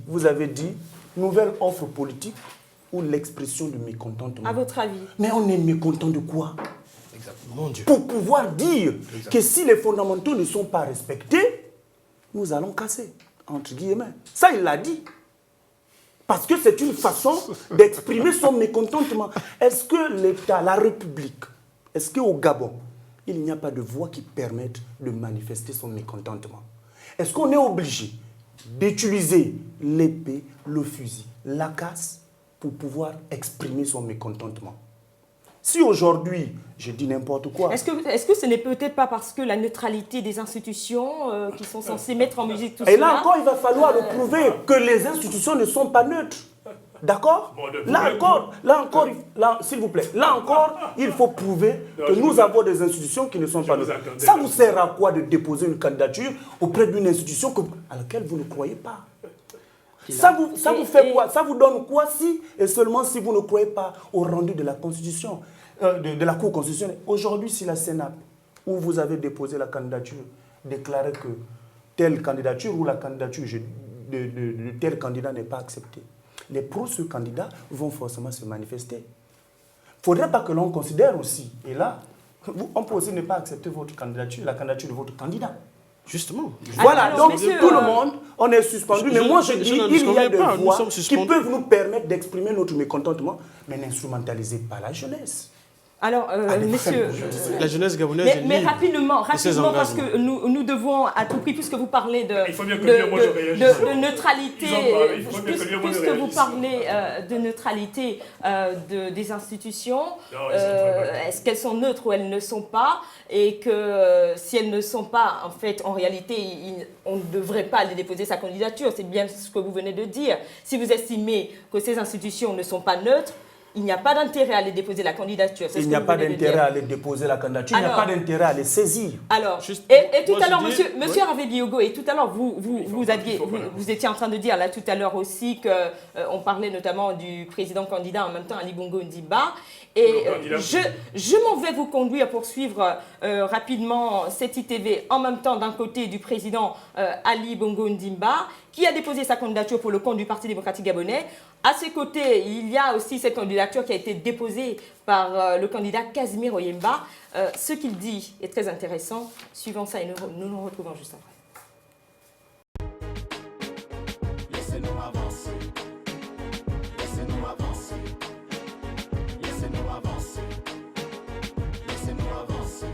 Vous avez dit, nouvelle offre politique ou l'expression de mécontentement. À votre avis? Mais on est mécontent de quoi? Exactement. Mon Dieu. Pour pouvoir dire que si les fondamentaux ne sont pas respectés, nous allons casser, entre guillemets. Ça, il l'a dit. Parce que c'est une façon d'exprimer son mécontentement. Est-ce que l'État, la République, est-ce qu'au Gabon, il n'y a pas de voix qui permettent de manifester son mécontentement? Est-ce qu'on est obligé d'utiliser l'épée, le fusil, la casse pour pouvoir exprimer son mécontentement? Si aujourd'hui, je dis n'importe quoi... Est-ce que ce n'est peut-être pas parce que la neutralité des institutions qui sont censées mettre en musique tout cela... Et là encore, il va falloir le prouver que les institutions ne sont pas neutres. D'accord? Là encore, s'il vous plaît, là encore, il faut prouver que nous avons des institutions qui ne sont pas neutres. Ça vous sert à quoi de déposer une candidature auprès d'une institution à laquelle vous ne croyez pas? Ça vous fait quoi? Ça vous donne quoi si et seulement si vous ne croyez pas au rendu de la Constitution, de la Cour constitutionnelle? Aujourd'hui, si la Sénat, où vous avez déposé la candidature, déclarait que telle candidature ou la candidature de tel candidat n'est pas acceptée, les pros ce candidat vont forcément se manifester. Il ne faudrait pas que l'on considère aussi, et là, on peut aussi ne pas accepter votre candidature, la candidature de votre candidat. Justement. Voilà, alors, donc tout le monde, on est suspendu. Mais moi je dis, il y a des voix qui peuvent nous permettre d'exprimer notre mécontentement, mais n'instrumentalisez pas la jeunesse. Alors, messieurs... La jeunesse gabonaise est libre. Mais rapidement, parce que nous devons à tout prix, puisque vous parlez de neutralité, puisque vous parlez de neutralité des institutions, est-ce qu'elles sont neutres ou elles ne sont pas? Et que si elles ne sont pas, en fait, en réalité, on ne devrait pas aller déposer sa candidature. C'est bien ce que vous venez de dire. Si vous estimez que ces institutions ne sont pas neutres, il n'y a pas d'intérêt à aller déposer la candidature. Il n'y a pas d'intérêt à aller déposer la candidature, il n'y a pas d'intérêt à les saisir. Alors, Juste, et tout moi, à l'heure, je dis- monsieur Hervé Biogo, et tout à l'heure, vous étiez en train de dire là tout à l'heure aussi qu'on parlait notamment du président candidat en même temps, Ali Bongo Ndimba. Et je m'en vais vous conduire pour suivre rapidement cette ITV en même temps d'un côté du président Ali Bongo Ndimba qui a déposé sa candidature pour le compte du Parti démocratique gabonais. À ses côtés, il y a aussi cette candidature qui a été déposée par le candidat Casimir Oyemba. Ce qu'il dit est très intéressant. Suivons ça et nous nous retrouvons juste après. Laissez-nous avancer. Laissez-nous avancer. Laissez-nous avancer. Laissez-nous avancer.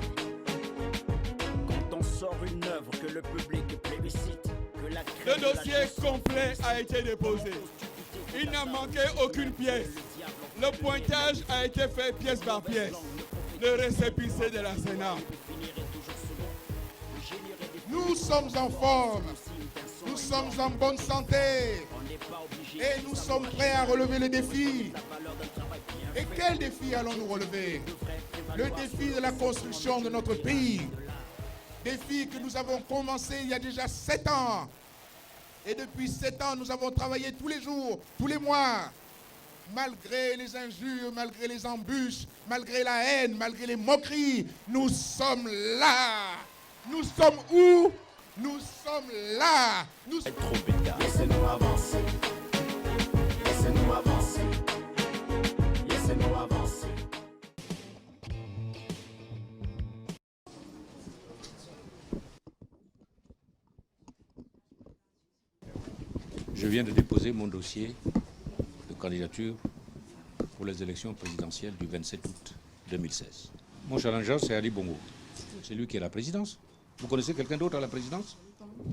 Quand on sort une œuvre que le public plébiscite, que la Le dossier complet a été déposé. Il n'a manqué aucune pièce. Le pointage a été fait pièce par pièce. Le récépissé de la Sénat. Nous sommes en forme. Nous sommes en bonne santé. Et nous sommes prêts à relever les défis. Et quel défi allons-nous relever? Le défi de la construction de notre pays. Défi que nous avons commencé il y a déjà 7 ans. Et depuis 7 ans, nous avons travaillé tous les jours, tous les mois. Malgré les injures, malgré les embûches, malgré la haine, malgré les moqueries, nous sommes là. Nous sommes où? Nous sommes là. Laissez-nous avancer. Laissez-nous avancer. Laissez-nous avancer. Je viens de déposer mon dossier de candidature pour les élections présidentielles du 27 août 2016. Mon challenger, c'est Ali Bongo. C'est lui qui est à la présidence. Vous connaissez quelqu'un d'autre à la présidence?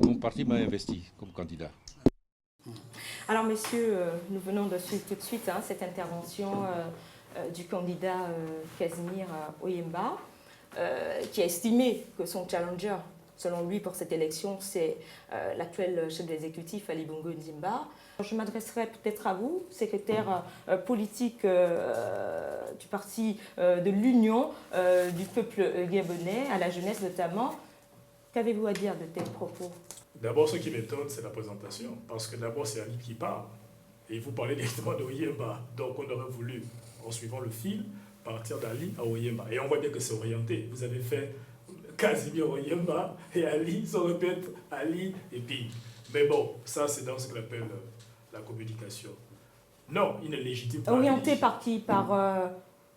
Mon parti m'a investi comme candidat. Alors, messieurs, nous venons de suivre tout de suite cette intervention du candidat Casimir Oyemba, qui a estimé que son challenger, selon lui, pour cette élection, c'est l'actuel chef de l'exécutif, Ali Bongo Ndimba. Je m'adresserai peut-être à vous, secrétaire politique du parti de l'Union du peuple gabonais, à la jeunesse notamment. Qu'avez-vous à dire de tels propos? D'abord, ce qui m'étonne, c'est la présentation. Parce que d'abord, c'est Ali qui parle. Et vous parlez directement d'Oyemba. Donc, on aurait voulu, en suivant le fil, partir d'Ali à Oyemba. Et on voit bien que c'est orienté. Vous avez fait Casimir Oyemba et Ali, ça aurait pu être Ali et puis. Mais bon, ça, c'est dans ce qu'on appelle la communication. Non, il n'est légitime pas. Orienté par qui? Par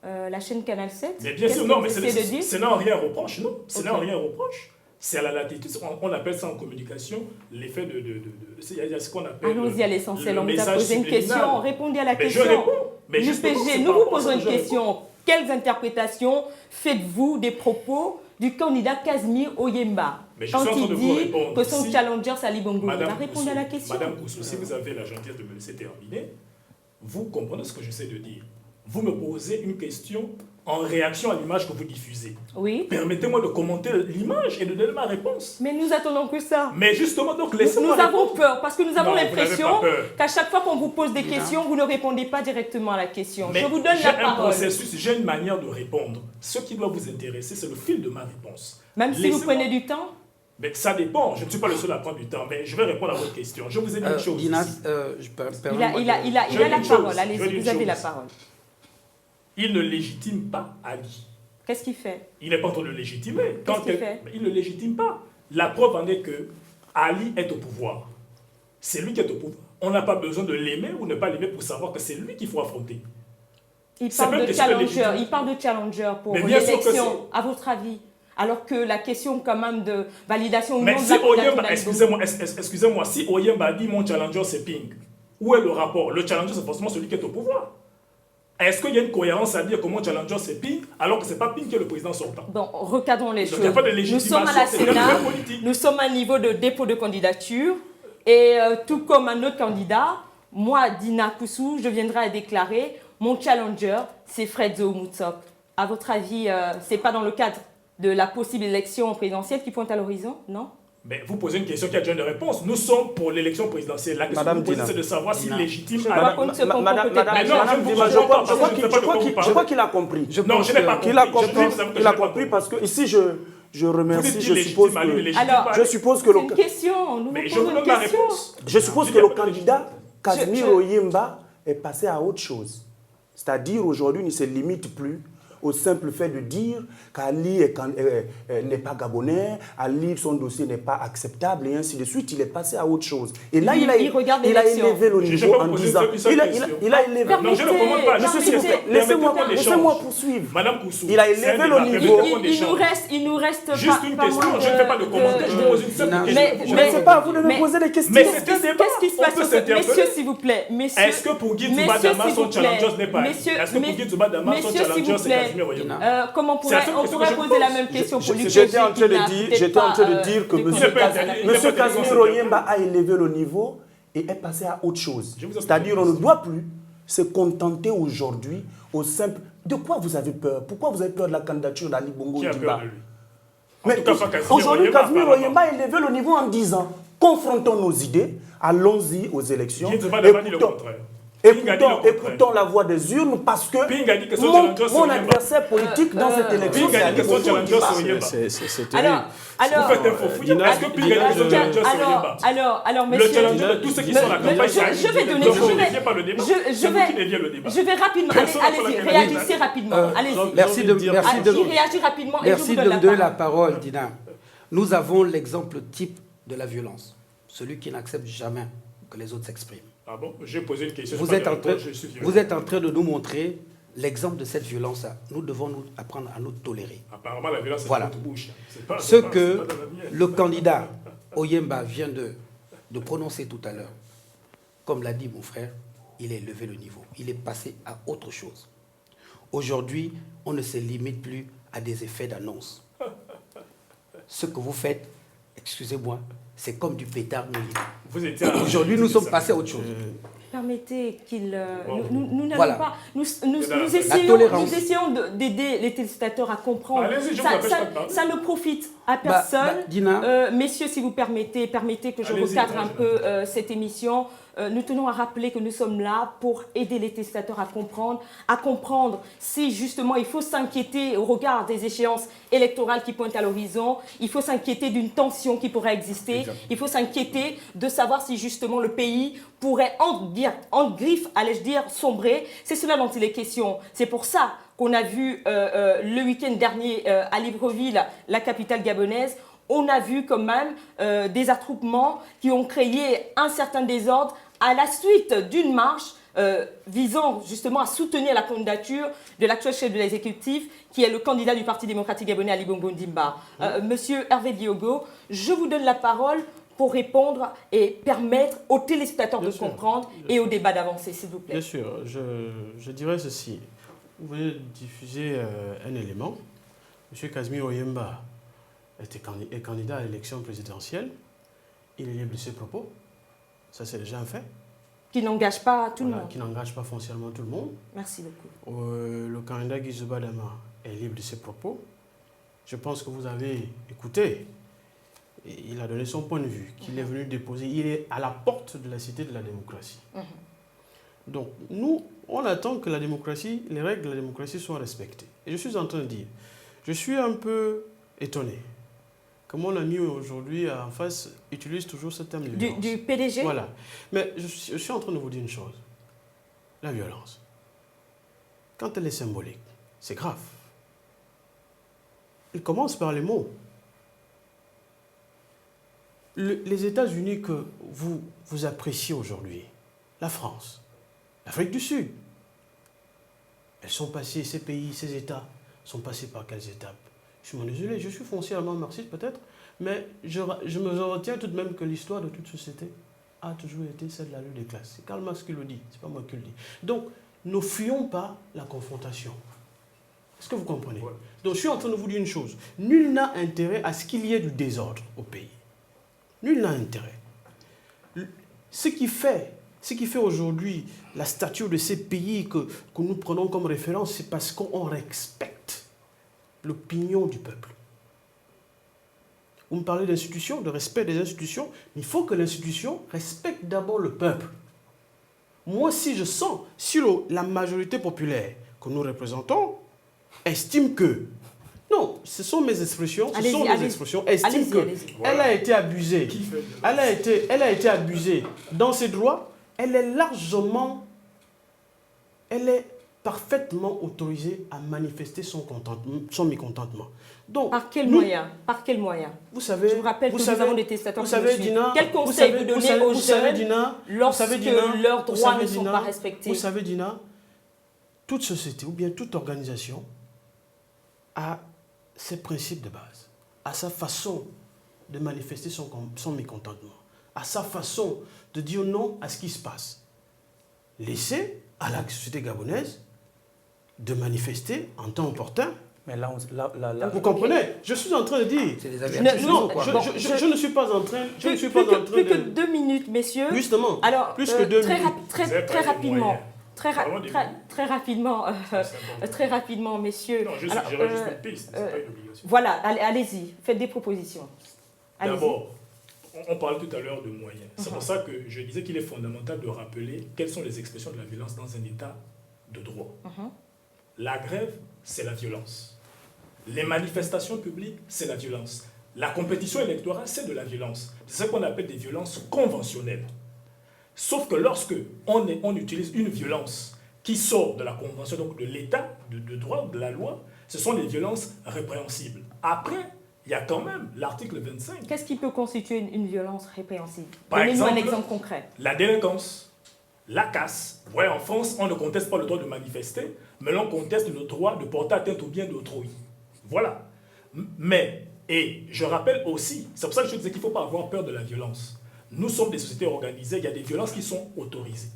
la chaîne Canal 7? Mais bien sûr, non, mais ce n'est en rien reproche, non. Ce n'est en rien reproche. C'est à la latitude, on appelle ça en communication l'effet de il y a ce qu'on appelle. Allons-y à l'essentiel, on vous a message posé une subliminal. question, répondez à la Mais question. je réponds. Mais nous vous posons une question. Quelles interprétations faites-vous des propos du candidat Casimir Oyemba quand il dit que son challenger c'est Ali Bongo? Répondez à la question. Madame Koussou, si vous avez la gentillesse de me laisser terminer, vous comprenez ce que j'essaie de dire. Vous me posez une question en réaction à l'image que vous diffusez. Oui. Permettez-moi de commenter l'image et de donner ma réponse. Mais nous attendons que ça. Mais justement, donc, laissez-moi Nous avons peur, parce que nous avons Non, l'impression qu'à chaque fois qu'on vous pose des questions, vous ne répondez pas directement à la question. Mais je vous donne la parole. J'ai une manière de répondre. Ce qui doit vous intéresser, c'est le fil de ma réponse. Même si vous prenez du temps? Mais ça dépend. Je ne suis pas le seul à prendre du temps, mais je vais répondre à votre question. Je vous ai dit une chose. Il a la parole. Allez-y, vous avez la parole. Il ne légitime pas Ali. Qu'est-ce qu'il fait? Il n'est pas en train de le légitimer. Qu'est-ce qu'il fait? Il ne légitime pas. La preuve en est que Ali est au pouvoir. C'est lui qui est au pouvoir. On n'a pas besoin de l'aimer ou ne pas l'aimer pour savoir que c'est lui qu'il faut affronter. Il parle de challenger pour l'élection, à votre avis. Alors que la question quand même de validation ou non de la candidature. Excusez-moi, si Oyemba dit mon challenger c'est Ping, où est le rapport? Le challenger c'est forcément celui qui est au pouvoir. Est-ce qu'il y a une cohérence à dire que mon challenger c'est Ping alors que ce n'est pas Ping qui est le président sortant? Bon, recadrons les choses. Il n'y a pas de légitimation, nous sommes à la Sénat, nous sommes à un niveau de dépôt de candidature et tout comme un autre candidat, moi, Dina Koussou, je viendrai à déclarer mon challenger c'est Fred Zoumoutsock. À votre avis, ce n'est pas dans le cadre de la possible élection présidentielle qui pointe à l'horizon, non? Mais vous posez une question qui a déjà une réponse. Nous sommes pour l'élection présidentielle. La question que vous posez, c'est de savoir s'il est légitime. Madame Dima, je crois qu'il a compris. Non, je n'ai pas compris. Il a compris parce que ici, je remercie, je suppose que c'est une question, mais je vous donne la réponse. Je suppose que le candidat Casimir Oyemba est passé à autre chose. C'est-à-dire aujourd'hui, il ne se limite plus au simple fait de dire qu'Ali n'est pas gabonais, Ali, son dossier n'est pas acceptable, et ainsi de suite. Il est passé à autre chose. Et là, il a élevé le niveau en disant... Il a élevé... Non, je ne commande pas. Laissez-moi poursuivre. Madame Koussou, il a élevé le niveau... Il nous reste juste une question, je ne fais pas de commentaire, je vous pose une simple question. Je ne sais pas, vous devez me poser des questions. Mais c'est un débat. Qu'est-ce qui se passe, messieurs, s'il vous plaît? Est-ce que pour Guy Touba Dama, son challenger n'est pas... Est-ce que pour Guy Touba Dama, son challenger, c'est Casimir Oyemba? Comment on pourrait poser la même question pour lui? J'étais en train de dire que M. Casimir Oyemba a élevé le niveau et est passé à autre chose. C'est-à-dire qu'on ne doit plus se contenter aujourd'hui au simple... De quoi vous avez peur? Pourquoi vous avez peur de la candidature d'Ali Bongo Ondimba? Qui a peur de lui? Mais aujourd'hui, Casimir Oyemba a élevé le niveau en disant confrontons nos idées, allons-y aux élections. Écoutons la voix des urnes parce que mon adversaire politique dans cette élection, c'est Ali Bongo Ondimba. C'est terrible. Alors, vous faites un faux fouillis. Est-ce que Pinga dit que son challenger, c'est Oyemba? Alors, le messieurs, challenger de tous ceux qui sont à la campagne, je vais donner... Je vais rapidement... Allez-y, réagissez rapidement. Allez-y. Merci de réagir rapidement et je vous me donner la parole, Dina. Nous avons l'exemple type de la violence. Celui qui n'accepte jamais que les autres s'expriment. Ah bon? J'ai posé une question. Vous êtes en train de nous montrer l'exemple de cette violence-là. Nous devons nous apprendre à nous tolérer. Apparemment, la violence, c'est voilà. notre bouche. Ce que le candidat Oyemba vient de prononcer tout à l'heure, comme l'a dit mon frère, il a élevé le niveau. Il est passé à autre chose. Aujourd'hui, on ne se limite plus à des effets d'annonce. Ce que vous faites, excusez-moi, c'est comme du pétard mouillé. Aujourd'hui, nous sommes passés à autre chose. Permettez qu'il... Nous n'allons voilà. pas... Nous essayons d'aider les téléspectateurs à comprendre. Ça ne profite à personne. Messieurs, si vous permettez que je recadre un peu cette émission. Nous tenons à rappeler que nous sommes là pour aider les téléspectateurs à comprendre si justement il faut s'inquiéter au regard des échéances électorales qui pointent à l'horizon, il faut s'inquiéter d'une tension qui pourrait exister, exactement. Il faut s'inquiéter de savoir si justement le pays pourrait en griffe, allais-je dire, sombrer. C'est cela dont il est question. C'est pour ça qu'on a vu le week-end dernier à Libreville, la capitale gabonaise. On a vu quand même des attroupements qui ont créé un certain désordre à la suite d'une marche visant justement à soutenir la candidature de l'actuel chef de l'exécutif, qui est le candidat du Parti démocratique gabonais, Ali Bongo Ondimba. Monsieur Hervé Diogo, je vous donne la parole pour répondre et permettre aux téléspectateurs de comprendre et au débat d'avancer, s'il vous plaît. Bien sûr, je dirais ceci. Vous venez de diffuser un élément. Monsieur Casimir Oyemba est candidat à l'élection présidentielle, il est libre de ses propos, ça c'est déjà un fait. Qui n'engage pas tout le monde. Qui n'engage pas foncièrement tout le monde. Merci beaucoup. Le candidat Guy Touba Dama est libre de ses propos. Je pense que vous avez écouté, et il a donné son point de vue, qu'il est venu déposer, il est à la porte de la cité de la démocratie. Donc nous, on attend que la démocratie, les règles de la démocratie soient respectées. Et je suis en train de dire, je suis un peu étonné que mon ami aujourd'hui en face utilise toujours ce terme de violence. Du PDG. Voilà. Mais je suis en train de vous dire une chose. La violence, quand elle est symbolique, c'est grave. Il commence par les mots. Les États-Unis que vous appréciez aujourd'hui, la France, l'Afrique du Sud, elles sont passées, ces pays, ces États sont passés par quelles étapes? Je suis désolé, je suis foncièrement marxiste peut-être, mais je me retiens tout de même que l'histoire de toute société a toujours été celle de la lutte des classes. C'est Karl Marx qui le dit, c'est pas moi qui le dis. Donc, ne fuyons pas la confrontation. Est-ce que vous comprenez? Ouais. Donc, je suis en train de vous dire une chose. Nul n'a intérêt à ce qu'il y ait du désordre au pays. Nul n'a intérêt. Ce qui fait aujourd'hui la stature de ces pays que nous prenons comme référence, c'est parce qu'on respecte l'opinion du peuple. Vous me parlez d'institutions, de respect des institutions. Il faut que l'institution respecte d'abord le peuple. Moi, si je sens, si la majorité populaire que nous représentons estime que... Non, ce sont mes expressions, estime qu'elle a été abusée. Elle a été abusée dans ses droits. Elle est parfaitement autorisée à manifester son mécontentement. Donc, par quel moyen? Vous savez, je vous rappelle que nous avons des testateurs. Vous savez, Dina, quel conseil vous donnez aux jeunes lorsque leurs droits ne sont pas respectés? Vous savez, Dina, toute société ou bien toute organisation a ses principes de base, a sa façon de manifester son mécontentement, a sa façon de dire non à ce qui se passe. Laissez à la société gabonaise de manifester en temps opportun. Mais là, vous comprenez? Je suis en train de dire. Je ne suis pas en train. Je ne suis pas en train plus que 2 minutes, messieurs. Justement. Alors, plus que 2 minutes. Très rapidement. Très rapidement, messieurs. Non, juste une piste, c'est pas une obligation. Voilà, allez-y, faites des propositions. D'abord, on parlait tout à l'heure de moyens. C'est pour ça que je disais qu'il est fondamental de rappeler quelles sont les expressions de la violence dans un état de droit. La grève, c'est la violence. Les manifestations publiques, c'est la violence. La compétition électorale, c'est de la violence. C'est ce qu'on appelle des violences conventionnelles. Sauf que lorsque on utilise une violence qui sort de la convention, donc de l'état de droit, de la loi, ce sont des violences répréhensibles. Après, il y a quand même l'article 25. Qu'est-ce qui peut constituer une violence répréhensible? Donnez-nous un exemple concret. La délinquance, la casse. Ouais, en France, on ne conteste pas le droit de manifester, mais l'on conteste le droit de porter atteinte au bien d'autrui. Voilà. Mais, et je rappelle aussi, c'est pour ça que je disais qu'il ne faut pas avoir peur de la violence. Nous sommes des sociétés organisées, il y a des violences qui sont autorisées.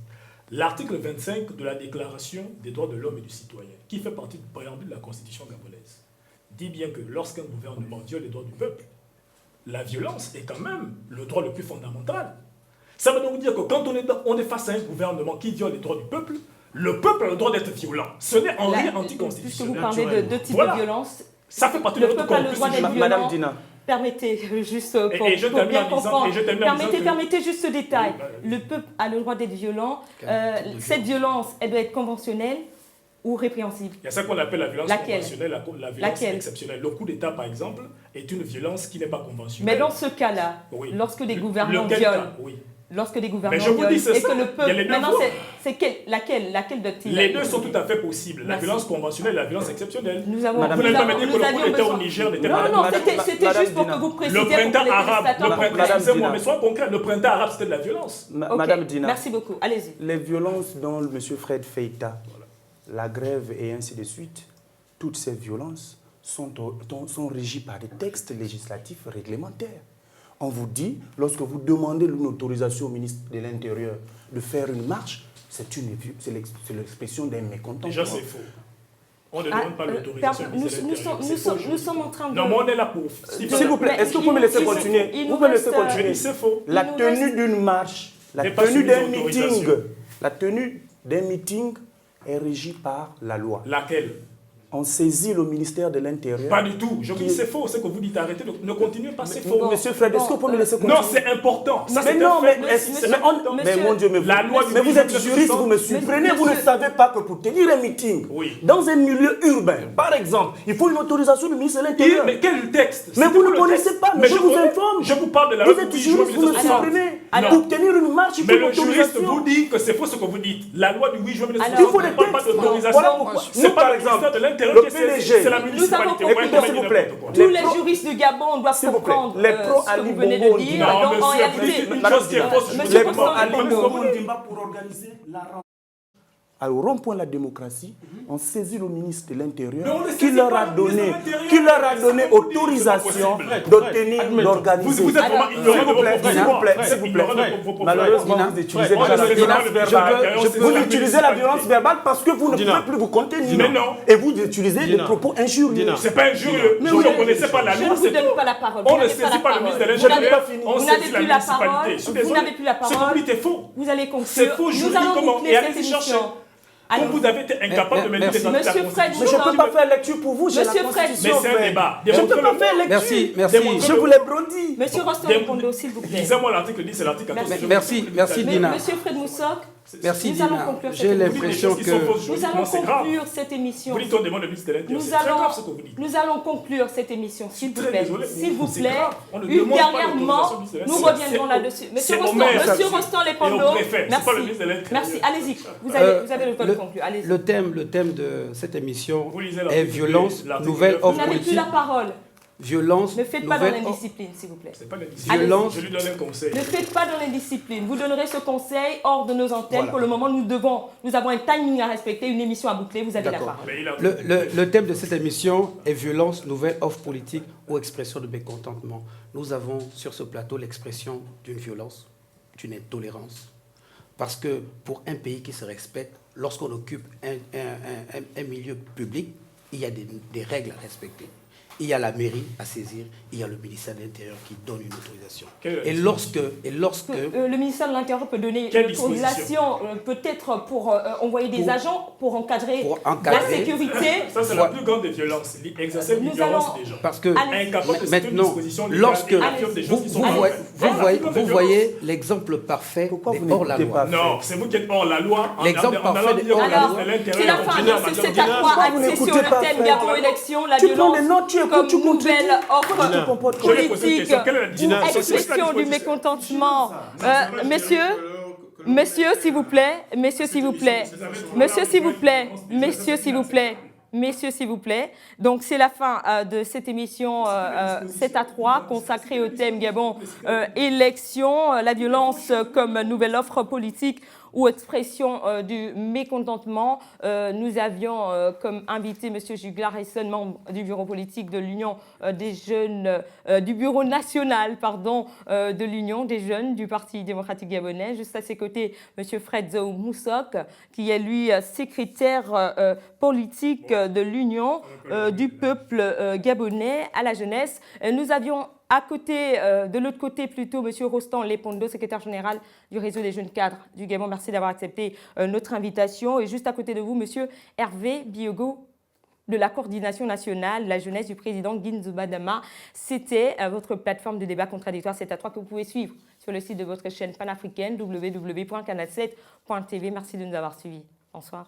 L'article 25 de la Déclaration des droits de l'homme et du citoyen, qui fait partie du préambule de la Constitution gabonaise, dit bien que lorsqu'un gouvernement viole les droits du peuple, la violence est quand même le droit le plus fondamental. Ça veut donc dire que quand on est face à un gouvernement qui viole les droits du peuple, le peuple a le droit d'être violent. Ce n'est en rien anticonstitutionnel. Puisque vous parlez de deux types de violences, ça fait partie de notre constitution. Madame Dina. Permettez juste pour bien comprendre. Permettez juste ce détail. Le peuple a le droit d'être violent. Cette violence, elle doit être conventionnelle ou répréhensible. Il y a ça qu'on appelle la violence conventionnelle, la violence exceptionnelle. Le coup d'État, par exemple, est une violence qui n'est pas conventionnelle. Mais dans ce cas-là, lorsque des gouvernements violent, lorsque des gouvernements violent et que le peuple... Maintenant, c'est laquelle doit-il... Les deux sont tout à fait possibles. La violence conventionnelle et la violence exceptionnelle. Vous n'avez pas dit que le coup d'État au Niger n'était pas... Non, c'était juste pour que vous précisiez... Le printemps arabe, excusez-moi, mais sois concret, le printemps arabe, c'était de la violence. Madame Dina. Merci beaucoup, allez-y. Les violences dont M. Fred fait état, la grève et ainsi de suite, toutes ces violences sont régies par des textes législatifs réglementaires. On vous dit, lorsque vous demandez une autorisation au ministre de l'Intérieur de faire une marche, c'est l'expression d'un mécontentement. Déjà, c'est faux. On ne demande pas l'autorisation au ministre de l'Intérieur. Nous sommes en train de... Non, mais on est là pour... S'il vous plaît, est-ce que vous pouvez me laisser continuer? Vous pouvez me laisser continuer. C'est faux. La tenue d'une marche, la tenue d'un meeting est régie par la loi. Laquelle? On saisit le ministère de l'Intérieur. Pas du tout. Je vous dis c'est faux. C'est que vous dites arrêtez. Ne continuez pas, c'est faux. Monsieur Fred, est-ce que vous pouvez me laisser continuer? Non, c'est important. Ça, mais non, mais mon Dieu, mais vous êtes juriste, vous me surprenez. Vous ne savez pas que pour tenir un meeting dans un milieu urbain, par exemple, il faut une autorisation du ministre de l'Intérieur. Mais quel texte? Mais vous ne connaissez pas, mais je vous informe. Je vous parle de la loi. Vous êtes juriste, vous me surprenez. Pour tenir une marche, il faut une autorisation. Mais le juriste vous dit que c'est faux ce que vous dites. La loi du 8 juin 1960 ne parle pas d'autorisation. C'est pas le ministère de l'Intérieur qui c'est la municipalité. Écoutez, s'il vous plaît. Tous les juristes du Gabon doivent comprendre les pros ce que vous venez de dire. Donc, en réalité, les pros Ali Bongo Ndimba pour organiser la rencontre. Au rond-point la démocratie, on saisit le ministre de l'Intérieur qui leur a donné autorisation d'obtenir, d'organiser. Vous êtes vraiment ignorant. S'il vous plaît. Malheureusement, vous utilisez déjà la violence verbale. Vous utilisez la violence verbale parce que vous ne pouvez plus vous contenir. Et vous utilisez des propos injurieux. C'est pas injurieux. Vous ne connaissez pas la loi. Je ne vous donne pas la parole. On ne saisit pas le ministre de l'Intérieur. On saisit la municipalité. Vous n'avez plus la parole. Ce que vous dites est faux. Vous allez conclure. C'est faux. Je vous dis comment. Et allez-y chercher. Alors, vous avez été incapable de mener les articles de la Monsieur Fred, Constitution. Mais je ne peux pas faire lecture pour vous, j'ai la Monsieur Fred, Constitution. Mais c'est un frère. débat. Je ne peux pas Démontrez-le. faire lecture. Merci, merci. Je vous l'ai brandi. Monsieur Rostand Lepondo, s'il vous plaît. Lisez-moi l'article 10 et l'article 14. Merci, Dina. Monsieur Fred Moussok, Merci, nous allons Dina. conclure J'ai cette l'impression Vous dites des choses qui sont que... fausses Nous juridiquement, allons c'est grave. conclure cette émission. Vous dites on demande le ministre de l'Intérieur. Nous C'est très grave allons, ce que vous dites. nous allons conclure cette émission, s'il vous Très plaît. désolé, S'il vous c'est plaît. grave. On ne Une demande pas dernièrement, l'autorisation du ministre de nous l'Intérieur. reviendrons là-dessus. Monsieur c'est au Rostand, maire, Monsieur ça, Rostand et au Lepondo, préfet, c'est pas le ministre de l'Intérieur. Merci. Allez-y. Vous avez le temps de conclure. Allez-y. Le thème de cette émission Vous lisez l'article est violence, 2, l'article nouvelle 9. Vous offre n'avez plus politique. la parole. Violence, Ne faites pas dans nouvelle offre. l'indiscipline, s'il vous plaît. C'est pas l'indiscipline. Allez-y. Violence, Je lui donne un conseil. Ne faites pas dans l'indiscipline. Vous donnerez ce conseil hors de nos antennes. Voilà. Pour le moment, nous avons un timing à respecter, une émission à boucler. Vous avez la D'accord. parole. Mais il a- Le thème de cette émission est violence, nouvelle offre politique ou expression de mécontentement. Nous avons sur ce plateau l'expression d'une violence, d'une intolérance. Parce que pour un pays qui se respecte, lorsqu'on occupe un milieu public, il y a des règles à respecter. Il y a la mairie à saisir, il y a le ministère de l'Intérieur qui donne une autorisation. Quelle est la Et lorsque Le ministère de l'Intérieur peut donner Quelle l'autorisation, peut-être pour envoyer des agents pour encadrer la sécurité. Ça, c'est la plus grande des violences. Exercer Nous l'ignorance allons- des gens. parce que Allez-y. Incapable de citer une maintenant, disposition légale lorsque et affirme des choses qui sont vous mauvaises. voyez l'exemple parfait Pourquoi des vous hors-la-loi. n'écoutez pas? Non, c'est vous qui êtes hors la loi. L'exemple en allant parfait dire de- au Alors, ministre de l'Intérieur, c'est la fin Dina, de ce Madame 7 à Dina. 3 Pourquoi vous axé sur n'écoutez le pas, thème frère? Gabon élection, la Tu prends violence des notes, tu écoutes, comme tu contredis. nouvelle offre Je vais poser une politique question. Quelle est la ou disposition? expression du mécontentement. Messieurs, s'il vous plaît, messieurs, s'il vous plaît, messieurs, s'il vous plaît, messieurs, s'il vous plaît. Messieurs, s'il vous plaît. Donc, c'est la fin de cette émission 7 à 3 consacrée au thème Gabon élection, la violence comme nouvelle offre politique ou expression du mécontentement. Nous avions comme invité M. Juglar Esson, membre du bureau politique de l'Union des jeunes, du bureau national, pardon, de l'Union des jeunes du Parti démocratique gabonais. Juste à ses côtés, M. Fred Zou Moussok, qui est lui secrétaire politique de l'Union du peuple gabonais à la jeunesse. Nous avions à côté, de l'autre côté plutôt, M. Rostand Lepondo, secrétaire général du réseau des jeunes cadres du Gabon. Merci d'avoir accepté notre invitation. Et juste à côté de vous, M. Hervé Biogo, de la coordination nationale, la jeunesse du président Ginzuba Dama. C'était votre plateforme de débat contradictoire 7 à 3 que vous pouvez suivre sur le site de votre chaîne panafricaine www.canal7.tv. Merci de nous avoir suivis. Bonsoir.